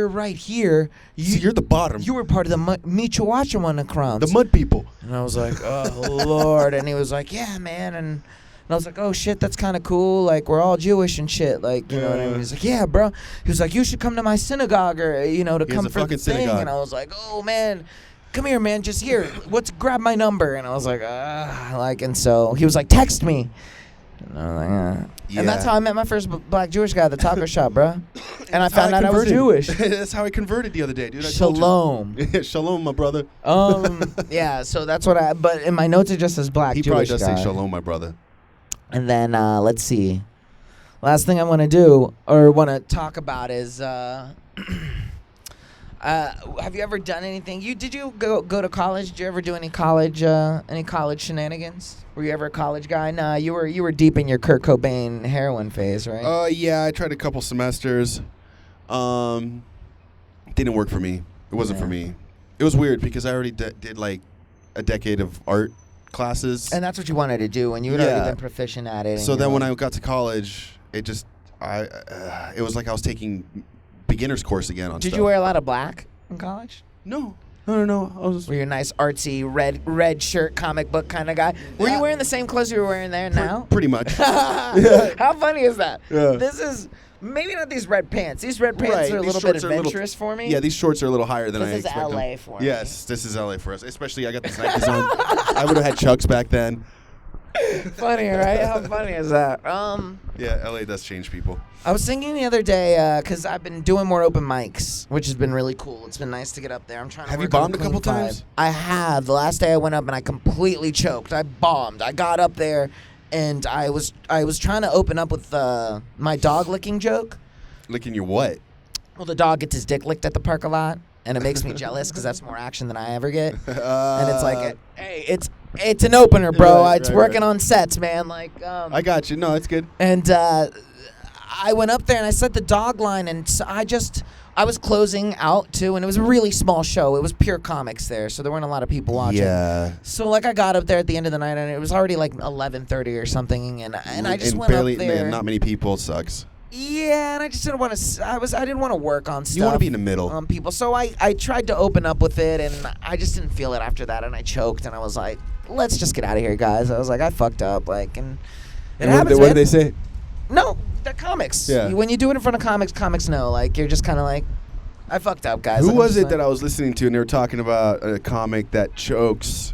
S2: right here.
S3: See, you're the bottom.
S2: You were part of the Michoacan crowns.
S3: The mud people.
S2: And I was like, oh, Lord. And he was like, yeah, man. And I was like, oh, shit, that's kind of cool. Like, we're all Jewish and shit. Like, you know what I mean? He's like, yeah, bro. He was like, you should come to my synagogue or, to
S3: He has
S2: come
S3: a
S2: for the
S3: fucking
S2: thing.
S3: synagogue.
S2: And I was like, oh, man. Come here, man. Just here. Grab my number. And I was like, and so he was like, text me. And I was like,
S3: Yeah.
S2: And that's how I met my first black Jewish guy at the taco shop, bro. And I
S3: That's how
S2: found out I was
S3: converted.
S2: Jewish.
S3: That's how I converted the other day, dude. I told you.
S2: Shalom.
S3: Shalom, my brother.
S2: Yeah, so that's what but in my notes it just says black
S3: He
S2: Jewish
S3: probably does
S2: guy.
S3: say shalom, my brother.
S2: And then let's see. Last thing I want to do or want to talk about is have you ever done anything? Did you go to college? Did you ever do any college shenanigans? Were you ever a college guy? Nah, you were deep in your Kurt Cobain heroin phase, right?
S3: Yeah, I tried a couple semesters. Didn't work for me. It wasn't for me. It was weird because I already did like a decade of art classes.
S2: And that's what you wanted to do, and you had already been proficient at it.
S3: So then when I got to college, it just it was like I was taking beginner's course again on
S2: Did
S3: stuff.
S2: you wear a lot of black in college?
S3: No. I was
S2: Were you a nice artsy red shirt comic book kind of guy? Were you wearing the same clothes you were wearing there now?
S3: pretty much.
S2: How funny is that?
S3: Yeah.
S2: This is maybe not these red pants. These red pants are a little bit adventurous for me.
S3: Yeah, these shorts are a little higher than I
S2: This is
S3: expected.
S2: LA for me.
S3: Yes, this is LA for us. Especially I got these Nikes on. I would have had Chucks back then.
S2: Funny, right? How funny is that?
S3: Yeah, LA does change people.
S2: I was thinking the other day, because I've been doing more open mics, which has been really cool. It's been nice to get up there. I'm trying to
S3: Have you
S2: work on
S3: bombed a couple
S2: clean vibe.
S3: times?
S2: I have. The last day I went up and I completely choked. I bombed. I got up there and I was trying to open up with my dog licking joke.
S3: Licking your what?
S2: Well, the dog gets his dick licked at the park a lot, and it makes me jealous because that's more action than I ever get. And it's like, hey, it's an opener, bro. It's working on sets, man. Like,
S3: I got you. No, it's good.
S2: And I went up there and I said the dog line, and so I was closing out too, and it was a really small show. It was pure comics there, so there weren't a lot of people watching.
S3: Yeah.
S2: So like I got up there at the end of the night, and it was already like 11:30 or something, and I just went
S3: barely,
S2: up there.
S3: Man, not many people sucks.
S2: Yeah, and I just didn't want to. I didn't want to work on stuff.
S3: You want to be in the middle.
S2: On people, so I tried to open up with it, and I just didn't feel it after that, and I choked, and I was like, let's just get out of here, guys. I was like, I fucked up, like, and it happens.
S3: What did they say?
S2: No, they're comics.
S3: Yeah.
S2: When you do it in front of comics know. Like, you're just kind of like, I fucked up, guys.
S3: Who was it that I was listening to, and they were talking about a comic that chokes,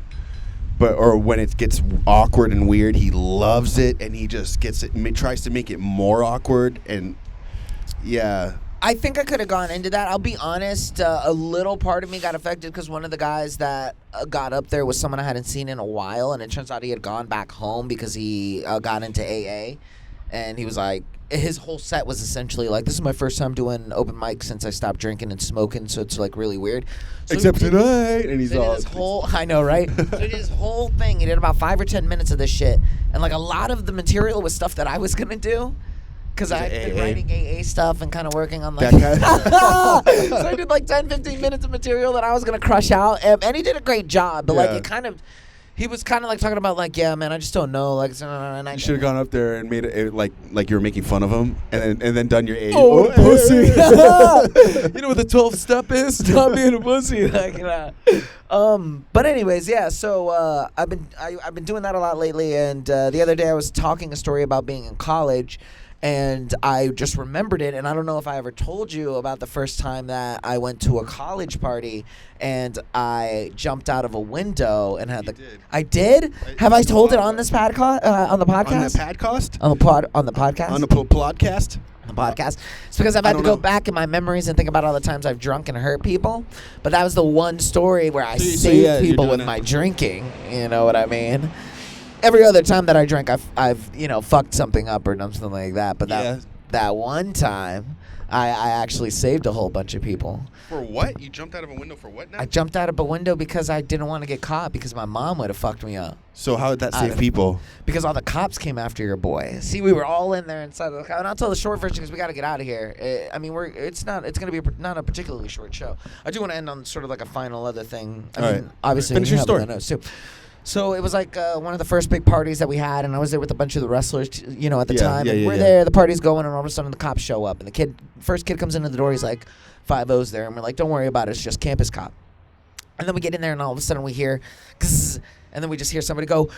S3: or when it gets awkward and weird, he loves it, and he just gets it, tries to make it more awkward, and yeah.
S2: I think I could have gone into that. I'll be honest, a little part of me got affected because one of the guys that got up there was someone I hadn't seen in a while, and it turns out he had gone back home because he got into AA, and he was like, his whole set was essentially like, this is my first time doing open mic since I stopped drinking and smoking, so it's like really weird. So
S3: Except tonight, and he's
S2: so
S3: all.
S2: his whole, I know, right? So he did his whole thing. He did about 5 or 10 minutes of this shit, and like a lot of the material was stuff that I was gonna do. Because I've been writing AA stuff and kind of working on like so I did like 10, 15 minutes of material that I was going to crush out. And he did a great job. But like he was kind of like talking about like, yeah, man, I just don't know. Like, and
S3: You should have gone up there and made it like you were making fun of him, and then done your A.
S2: Oh, pussy. You know what the 12th step is? Stop being a pussy. Like, but anyways, yeah. So I've been doing that a lot lately. And the other day I was talking a story about being in college. And I just remembered it, and I don't know if I ever told you about the first time that I went to a college party and I jumped out of a window and had I did? Have I told it on this on the podcast?
S3: On the podcast?
S2: On the podcast?
S3: On the plodcast?
S2: On the podcast. It's because I've had to go back in my memories and think about all the times I've drunk and hurt people. But that was the one story where I saved people with my drinking. You know what I mean? Every other time that I drank, I've fucked something up or something like that. But that one time, I actually saved a whole bunch of people.
S3: For what? You jumped out of a window for what now?
S2: I jumped out of a window because I didn't want to get caught because my mom would have fucked me up.
S3: So how did that save people?
S2: Because all the cops came after your boy. See, we were all in there inside of the car. And I'll tell the short version because we got to get out of here. It's going to be not a particularly short show. I do want to end on sort of like a final other thing. Obviously,
S3: finish your story.
S2: Too. So it was like one of the first big parties that we had, and I was there with a bunch of the wrestlers, at the time. And we're there, the party's going, and all of a sudden the cops show up, and the first kid comes into the door, he's like, 5-0's there, and we're like, don't worry about it, it's just campus cop. And then we get in there, and all of a sudden we hear, and then we just hear somebody go,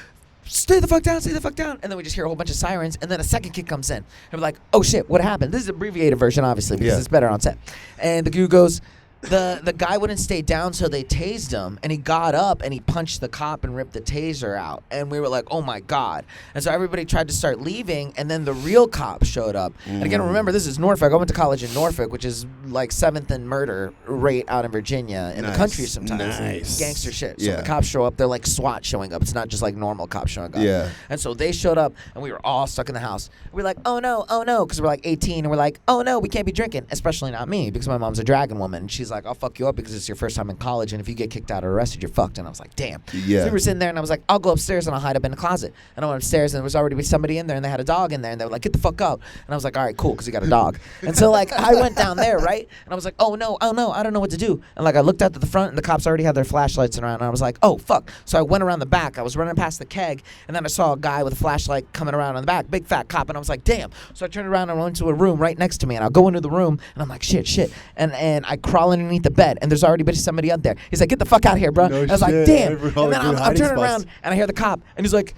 S2: stay the fuck down, and then we just hear a whole bunch of sirens, and then a second kid comes in, and we're like, oh shit, what happened? This is the abbreviated version, obviously, because it's better on set. And the dude goes, the guy wouldn't stay down, so they tased him, and he got up and he punched the cop and ripped the taser out. And we were like, oh my God. And so everybody tried to start leaving, and then the real cop showed up. And again, remember, this is Norfolk. I went to college in Norfolk, which is like 7th in murder rate out in Virginia, in the country sometimes.
S3: Nice.
S2: Gangster shit. So the cops show up, they're like SWAT showing up. It's not just like normal cops showing up.
S3: Yeah.
S2: And so they showed up, and we were all stuck in the house. We're like, oh no, because we're like 18, and we're like, oh no, we can't be drinking, especially not me, because my mom's a dragon woman. She's she's like, I'll fuck you up because it's your first time in college, and if you get kicked out or arrested, you're fucked. And I was like, damn.
S3: Yeah.
S2: So we were sitting there, and I was like, I'll go upstairs and I'll hide up in the closet. And I went upstairs, and there was already somebody in there, and they had a dog in there, and they were like, get the fuck out. And I was like, all right, cool, because you got a dog. And so like I went down there, right? And I was like, oh no, I don't know what to do. And like I looked out to the front, and the cops already had their flashlights around, and I was like, oh fuck. So I went around the back. I was running past the keg, and then I saw a guy with a flashlight coming around on the back, big fat cop, and I was like, damn. So I turned around and went into a room right next to me, and I'll go into the room, and I'm like, shit. And I crawl underneath the bed, and there's already been somebody up there. He's like, get the fuck out of here, bro.
S3: No
S2: and I was like,
S3: shit.
S2: damn.
S3: Everyone
S2: And then I'm
S3: hiding
S2: turning
S3: spots.
S2: around, and I hear the cop, and he's like,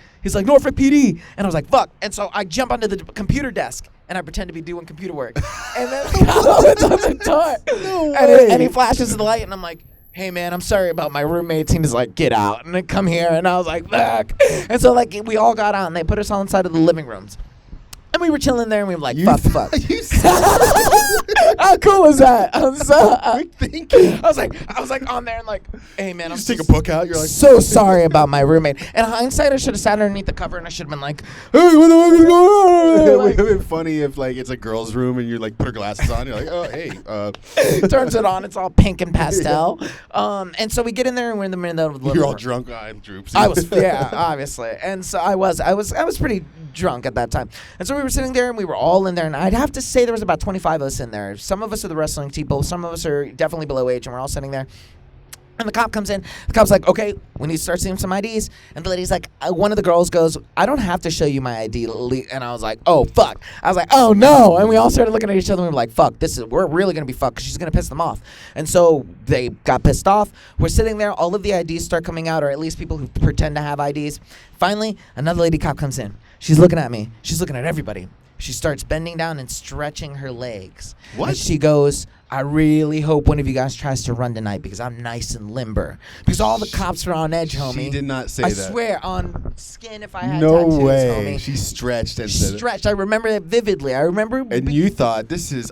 S2: Norfolk PD. And I was like, fuck. And so I jump onto the computer desk, and I pretend to be doing computer work. And then the cop opens up the door.
S3: No
S2: And he flashes the light, and I'm like, hey, man, I'm sorry about my roommates. And he's like, get out. And then come here. And I was like, fuck. And so, like, we all got out, and they put us all inside of the living rooms. And we were chilling there, and we were like, fuck. How cool was that? I was like on there and like, hey man,
S3: You
S2: I'm
S3: just take a book out. You're like,
S2: so sorry about my roommate. In hindsight, I should have sat underneath the cover and I should have been like, hey, what the fuck is going on?
S3: it would
S2: Like,
S3: have been funny if like it's a girl's room and you like put her glasses on. You're like, oh hey.
S2: turns it on. It's all pink and pastel. And so we get in there and we're in the middle of the living
S3: You're all
S2: room.
S3: drunk. Eye droops.
S2: I was, yeah, obviously. And so I was pretty drunk at that time. And so we were sitting there and we were all in there, and I'd have to say there was about 25 of us in there. Some of us are the wrestling people, some of us are definitely below age, and we're all sitting there. And the cop comes in. The cop's like, okay, we need to start seeing some IDs. And the lady's like, one of the girls goes, I don't have to show you my ID. And I was like, oh, fuck. I was like, oh, no. And we all started looking at each other and we were like, fuck, we're really going to be fucked because she's going to piss them off. And so they got pissed off. We're sitting there. All of the IDs start coming out, or at least people who pretend to have IDs. Finally, another lady cop comes in. She's looking at me. She's looking at everybody. She starts bending down and stretching her legs.
S3: What?
S2: And she goes, I really hope one of you guys tries to run tonight because I'm nice and limber. Because all the cops are on edge, homie.
S3: She did not say
S2: I
S3: that.
S2: swear, on skin if I had
S3: No
S2: tattoos,
S3: way.
S2: homie.
S3: She stretched and said it.
S2: Stretched. I remember it vividly. I remember.
S3: And you thought,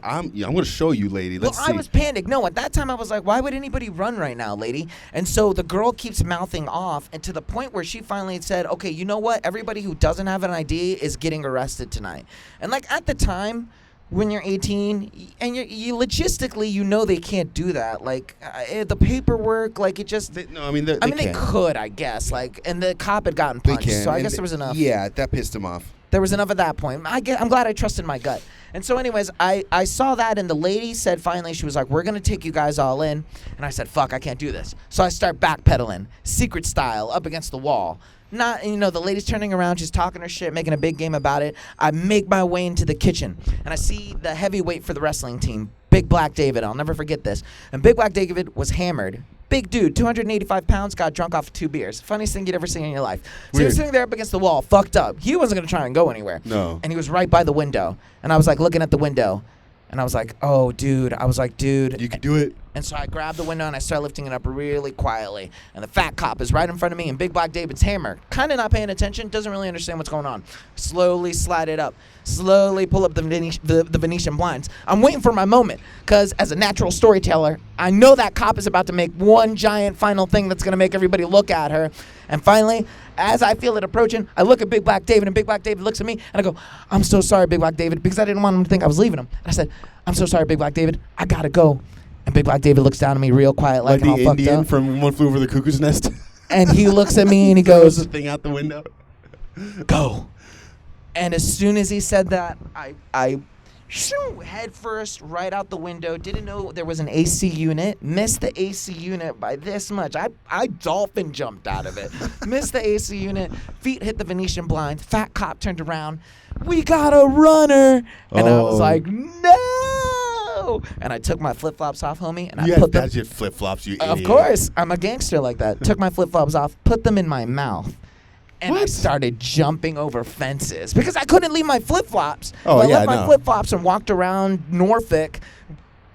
S3: I'm going to show you, lady. Let's see.
S2: I was panicked. No, at that time I was like, why would anybody run right now, lady? And so the girl keeps mouthing off, and to the point where she finally said, okay, you know what? Everybody who doesn't have an ID is getting arrested tonight. And like at the time, when you're 18 and you logistically, you know they can't do that. Like the paperwork, like it just.
S3: They
S2: They could, I guess. Like, and the cop had gotten
S3: They
S2: punched,
S3: can.
S2: so I
S3: And
S2: guess there was enough.
S3: Yeah, that pissed him off.
S2: There was enough at that point. I'm glad I trusted my gut. And so anyways, I saw that, and the lady said finally, she was like, we're going to take you guys all in. And I said, fuck, I can't do this. So I start backpedaling, secret style, up against the wall. Not, the lady's turning around, she's talking her shit, making a big game about it. I make my way into the kitchen, and I see the heavyweight for the wrestling team, Big Black David. I'll never forget this. And Big Black David was hammered. Big dude, 285 pounds, got drunk off of 2 beers. Funniest thing you'd ever seen in your life. So he was sitting there up against the wall, fucked up. He wasn't going to try and go anywhere.
S3: No.
S2: And he was right by the window. And I was like looking at the window. And I was like, oh, dude. I was like, dude.
S3: You could do it.
S2: And so I grabbed the window and I started lifting it up really quietly. And the fat cop is right in front of me, and Big Black David's hammer, kind of not paying attention, doesn't really understand what's going on. Slowly slide it up. Slowly pull up the Venetian blinds. I'm waiting for my moment, because as a natural storyteller, I know that cop is about to make one giant final thing that's going to make everybody look at her. And finally, as I feel it approaching, I look at Big Black David, and Big Black David looks at me, and I go, I'm so sorry, Big Black David, because I didn't want him to think I was leaving him. And I said, I'm so sorry, Big Black David, I got to go. And Big Black David looks down at me real quiet, like I'm all
S3: the
S2: fucked
S3: Indian
S2: up.
S3: from One Flew Over the Cuckoo's Nest.
S2: And he looks at me and he
S3: Throws
S2: goes,
S3: the thing out the window.
S2: go. And as soon as he said that, I head first right out the window. Didn't know there was an AC unit. Missed the AC unit by this much. I dolphin jumped out of it. Missed the AC unit. Feet hit the Venetian blind. Fat cop turned around. We got a runner. And I was like, no. And I took my flip-flops off, homie. And I put them.
S3: That's your flip-flops, you idiot.
S2: Of course. I'm a gangster like that. Took my flip-flops off. Put them in my mouth. And I started jumping over fences because I couldn't leave my flip-flops.
S3: Oh,
S2: if I
S3: yeah,
S2: left my
S3: no.
S2: flip-flops and walked around Norfolk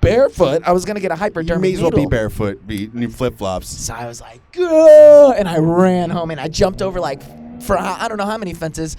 S2: barefoot, I was going to get a hypodermic
S3: You may as well be
S2: needle.
S3: barefoot, be new flip-flops.
S2: So I was like, "Gah!" And I ran home, and I jumped over for I don't know how many fences.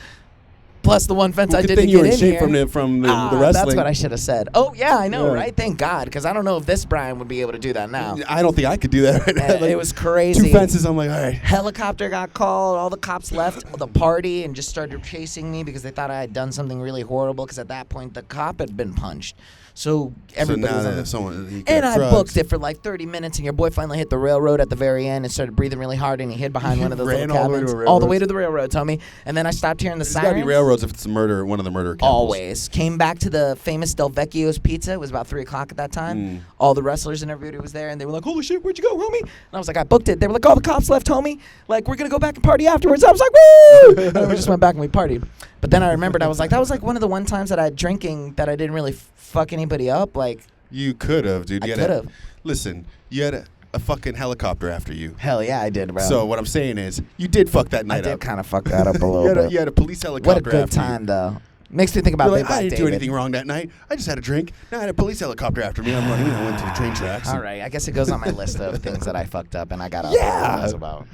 S2: Plus the one fence I
S3: Good
S2: did
S3: thing
S2: to
S3: you
S2: get
S3: were in
S2: in
S3: shape
S2: here.
S3: from the wrestling.
S2: That's what I should have said. Oh, yeah, I know,
S3: Yeah.
S2: right? Thank God, because I don't know if this Bryan would be able to do that now.
S3: I don't think I could do that right now. Like,
S2: It was crazy.
S3: 2 fences, I'm like, all right.
S2: Helicopter got called. All the cops left the party and just started chasing me because they thought I had done something really horrible because at that point the cop had been punched. So everybody
S3: so
S2: was
S3: now
S2: on
S3: that
S2: the-
S3: someone he
S2: And
S3: got
S2: I
S3: drugs.
S2: booked it for like 30 minutes, and your boy finally hit the railroad at the very end and started breathing really hard, and he hid behind one of those
S3: Ran
S2: little
S3: all the way to
S2: cabins.
S3: a
S2: All the way
S3: railroad?
S2: to the railroad, Tommy. And then I stopped hearing the
S3: There's got to
S2: sirens.
S3: be railroads if it's one of the murder couples.
S2: Always. Came back to the famous Del Vecchio's Pizza. It was about 3 o'clock at that time. All the wrestlers and everybody was there, and they were like, holy shit, where'd you go, homie? And I was like, I booked it. They were like, all the cops left, homie. Like, we're going to go back and party afterwards. I was like, woo! And we just went back and we partied. But then I remembered, I was like, that was like one of the one times that I had drinking that I didn't really fuck anybody up. Like,
S3: You could have, dude.
S2: I
S3: You
S2: could
S3: had
S2: have.
S3: Listen, you had a fucking helicopter after you.
S2: Hell yeah, I did, bro.
S3: So what I'm saying is, you did fuck that
S2: I
S3: night
S2: did
S3: up.
S2: kind of fuck that up a little
S3: you, had
S2: bit.
S3: you had a police helicopter
S2: What a good
S3: after you.
S2: time, though. Makes me think about
S3: You're
S2: Big
S3: like,
S2: Black
S3: I didn't do
S2: David.
S3: anything wrong that night. I just had a drink. Now I had a police helicopter after me. I'm running. I went to the train tracks.
S2: All right, I guess it goes on my list of things that I fucked up and I got out
S3: Yeah.
S2: about.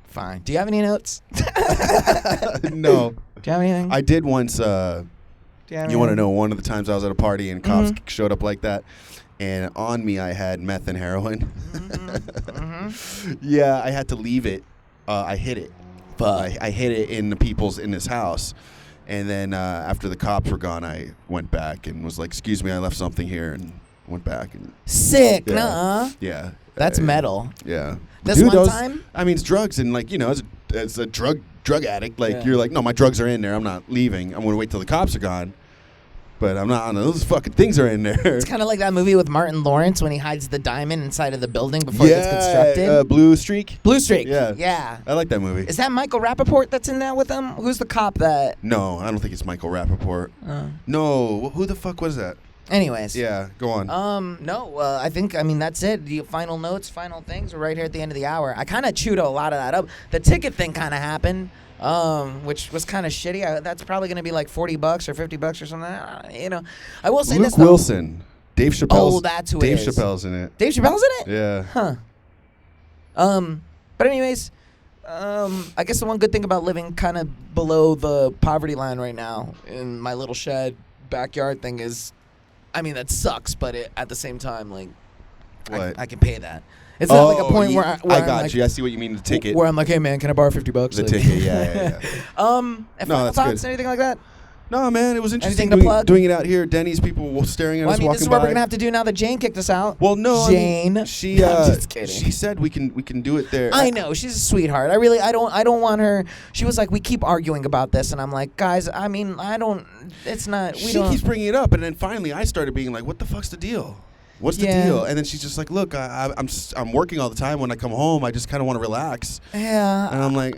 S2: Fine. Do you have any notes?
S3: No.
S2: Do you have anything?
S3: I did once.
S2: Do you have
S3: You
S2: anything?
S3: want to know one of the times I was at a party and cops
S2: Mm-hmm.
S3: showed up like that, and on me I had meth and heroin.
S2: Mm-hmm.
S3: Yeah, I had to leave it. I hid it. I hid it in his house, and then after the cops were gone, I went back and was like, "Excuse me, I left something here," and went back and
S2: Sick,
S3: yeah.
S2: nuh-uh.
S3: Yeah,
S2: That's metal.
S3: Yeah,
S2: This one time?
S3: I mean, it's drugs, and like as a drug addict, like
S2: Yeah.
S3: you're like, no, my drugs are in there. I'm not leaving. I'm gonna wait till the cops are gone. But I'm not. Those fucking things are in there.
S2: It's kind of like that movie with Martin Lawrence when he hides the diamond inside of the building before it gets constructed.
S3: Blue Streak.
S2: Blue Streak.
S3: Yeah.
S2: Yeah.
S3: I like that movie.
S2: Is that Michael Rappaport that's in that with him? Who's the cop that...
S3: No, I don't think it's Michael Rappaport. No, who the fuck was that?
S2: Anyways.
S3: Yeah, go on.
S2: No, I think, that's it. The final notes, final things are right here at the end of the hour. I kind of chewed a lot of that up. The ticket thing kind of happened, which was kind of shitty. That's probably going to be like $40 or $50 or something. I will say
S3: Luke
S2: this, though.
S3: Wilson. Dave Chappelle's.
S2: Oh, that's who it
S3: Dave
S2: is.
S3: Chappelle's in it.
S2: Dave Chappelle's in it?
S3: Yeah.
S2: Huh. But anyways, I guess the one good thing about living kind of below the poverty line right now in my little shed backyard thing is, that sucks, but at the same time, like,
S3: What?
S2: I can pay that. It's not like a point where
S3: I
S2: I'm
S3: got
S2: like,
S3: you. I see what you mean. The ticket.
S2: where I'm like, hey man, can I borrow $50?
S3: The
S2: Like-
S3: ticket. Yeah.
S2: And
S3: No,
S2: final
S3: that's
S2: thoughts,
S3: good.
S2: anything like that?
S3: No, man, it was interesting
S2: Anything to plug?
S3: doing it out here. Denny's people were staring at
S2: Well,
S3: us
S2: this
S3: walking
S2: is what
S3: by.
S2: we're gonna have to do now that Jane kicked us out.
S3: Well, no,
S2: Jane.
S3: She
S2: I'm just kidding.
S3: she said we can do it there.
S2: I know she's a sweetheart. I don't want her. She was like, we keep arguing about this, and I'm like, guys, I don't. It's not. We
S3: She
S2: don't.
S3: keeps bringing it up, and then finally I started being like, "What the fuck's the deal? What's the
S2: Yeah.
S3: deal?" And then she's just like, "Look, I'm working all the time. When I come home, I just kind of want to relax."
S2: Yeah.
S3: And I'm like,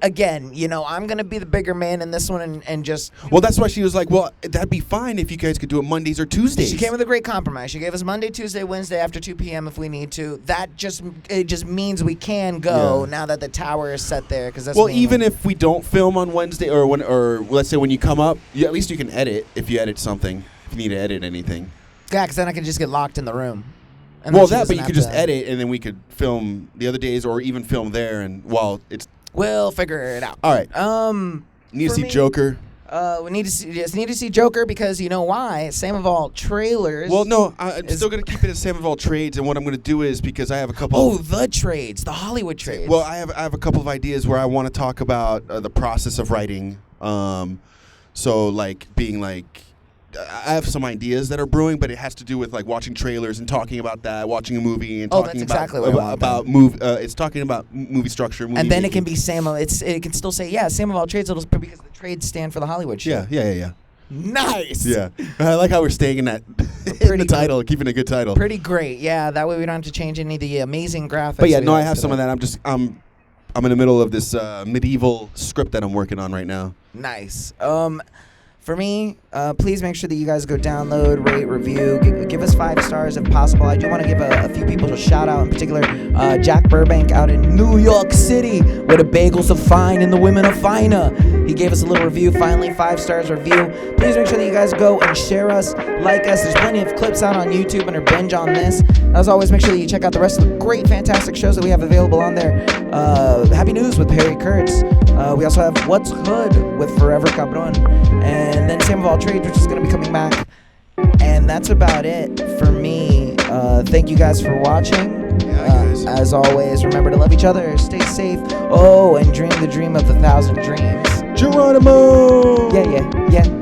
S2: Again, I'm gonna be the bigger man in this one, and just.
S3: Well, that's why she was like, "Well, that'd be fine if you guys could do it Mondays or Tuesdays."
S2: She came with a great compromise. She gave us Monday, Tuesday, Wednesday after 2 p.m. if we need to. It just means we can go
S3: Yeah.
S2: now that the tower is set there. Because that's
S3: Well,
S2: mainly-
S3: even if we don't film on Wednesday or let's say when you come up, at least you can edit if you edit something. If you need to edit anything.
S2: Yeah, because then I can just get locked in the room. And
S3: Well,
S2: then she
S3: but
S2: doesn't
S3: you
S2: have
S3: could just
S2: to-
S3: edit and then we could film the other days or even film there. And while it's
S2: We'll figure it out.
S3: all right, need to
S2: for
S3: see
S2: me-
S3: Joker.
S2: We need to see Joker because you know why? Same of all trailers.
S3: Well, no, I'm still gonna keep it as Sam of all trades. And what I'm gonna do is because I have a couple.
S2: Oh, the trades, the Hollywood trades.
S3: Well, I have a couple of ideas where I want to talk about the process of writing. So like being like. I have some ideas that are brewing, but it has to do with like watching trailers and talking about that, watching a movie and
S2: Oh,
S3: talking
S2: that's exactly what I want,
S3: about movie. It's talking about movie structure, movie
S2: and then it
S3: making.
S2: can be it can still say Sam of all trades because the trades stand for the Hollywood show.
S3: Yeah.
S2: Nice.
S3: Yeah, I like how we're staying in that in the title, keeping a good title.
S2: Pretty great. Yeah, that way we don't have to change any of the amazing graphics.
S3: But yeah,
S2: we
S3: no, I have
S2: today.
S3: some of that. I'm in the middle of this medieval script that I'm working on right now.
S2: Nice. For me, Please make sure that you guys go download, rate, review, give us 5 stars if possible. I do want to give a few people a shout out, in particular Jack Burbank out in New York City, where the bagels are fine and the women are finer. He gave us a little review, finally 5 stars review. Please make sure that you guys go and share us, like us. There's plenty of clips out on YouTube under Binge on this. As always, make sure that you check out the rest of the great, fantastic shows that we have available on there. Happy News with Perry Kurtz. We also have What's Hood with Forever Cabron. And then Sam of All Trades, which is going to be coming back. And that's about it for me. Thank you guys for watching. As always, remember to love each other, stay safe. Oh, and dream the dream of 1,000 dreams.
S3: Geronimo!
S2: Yeah.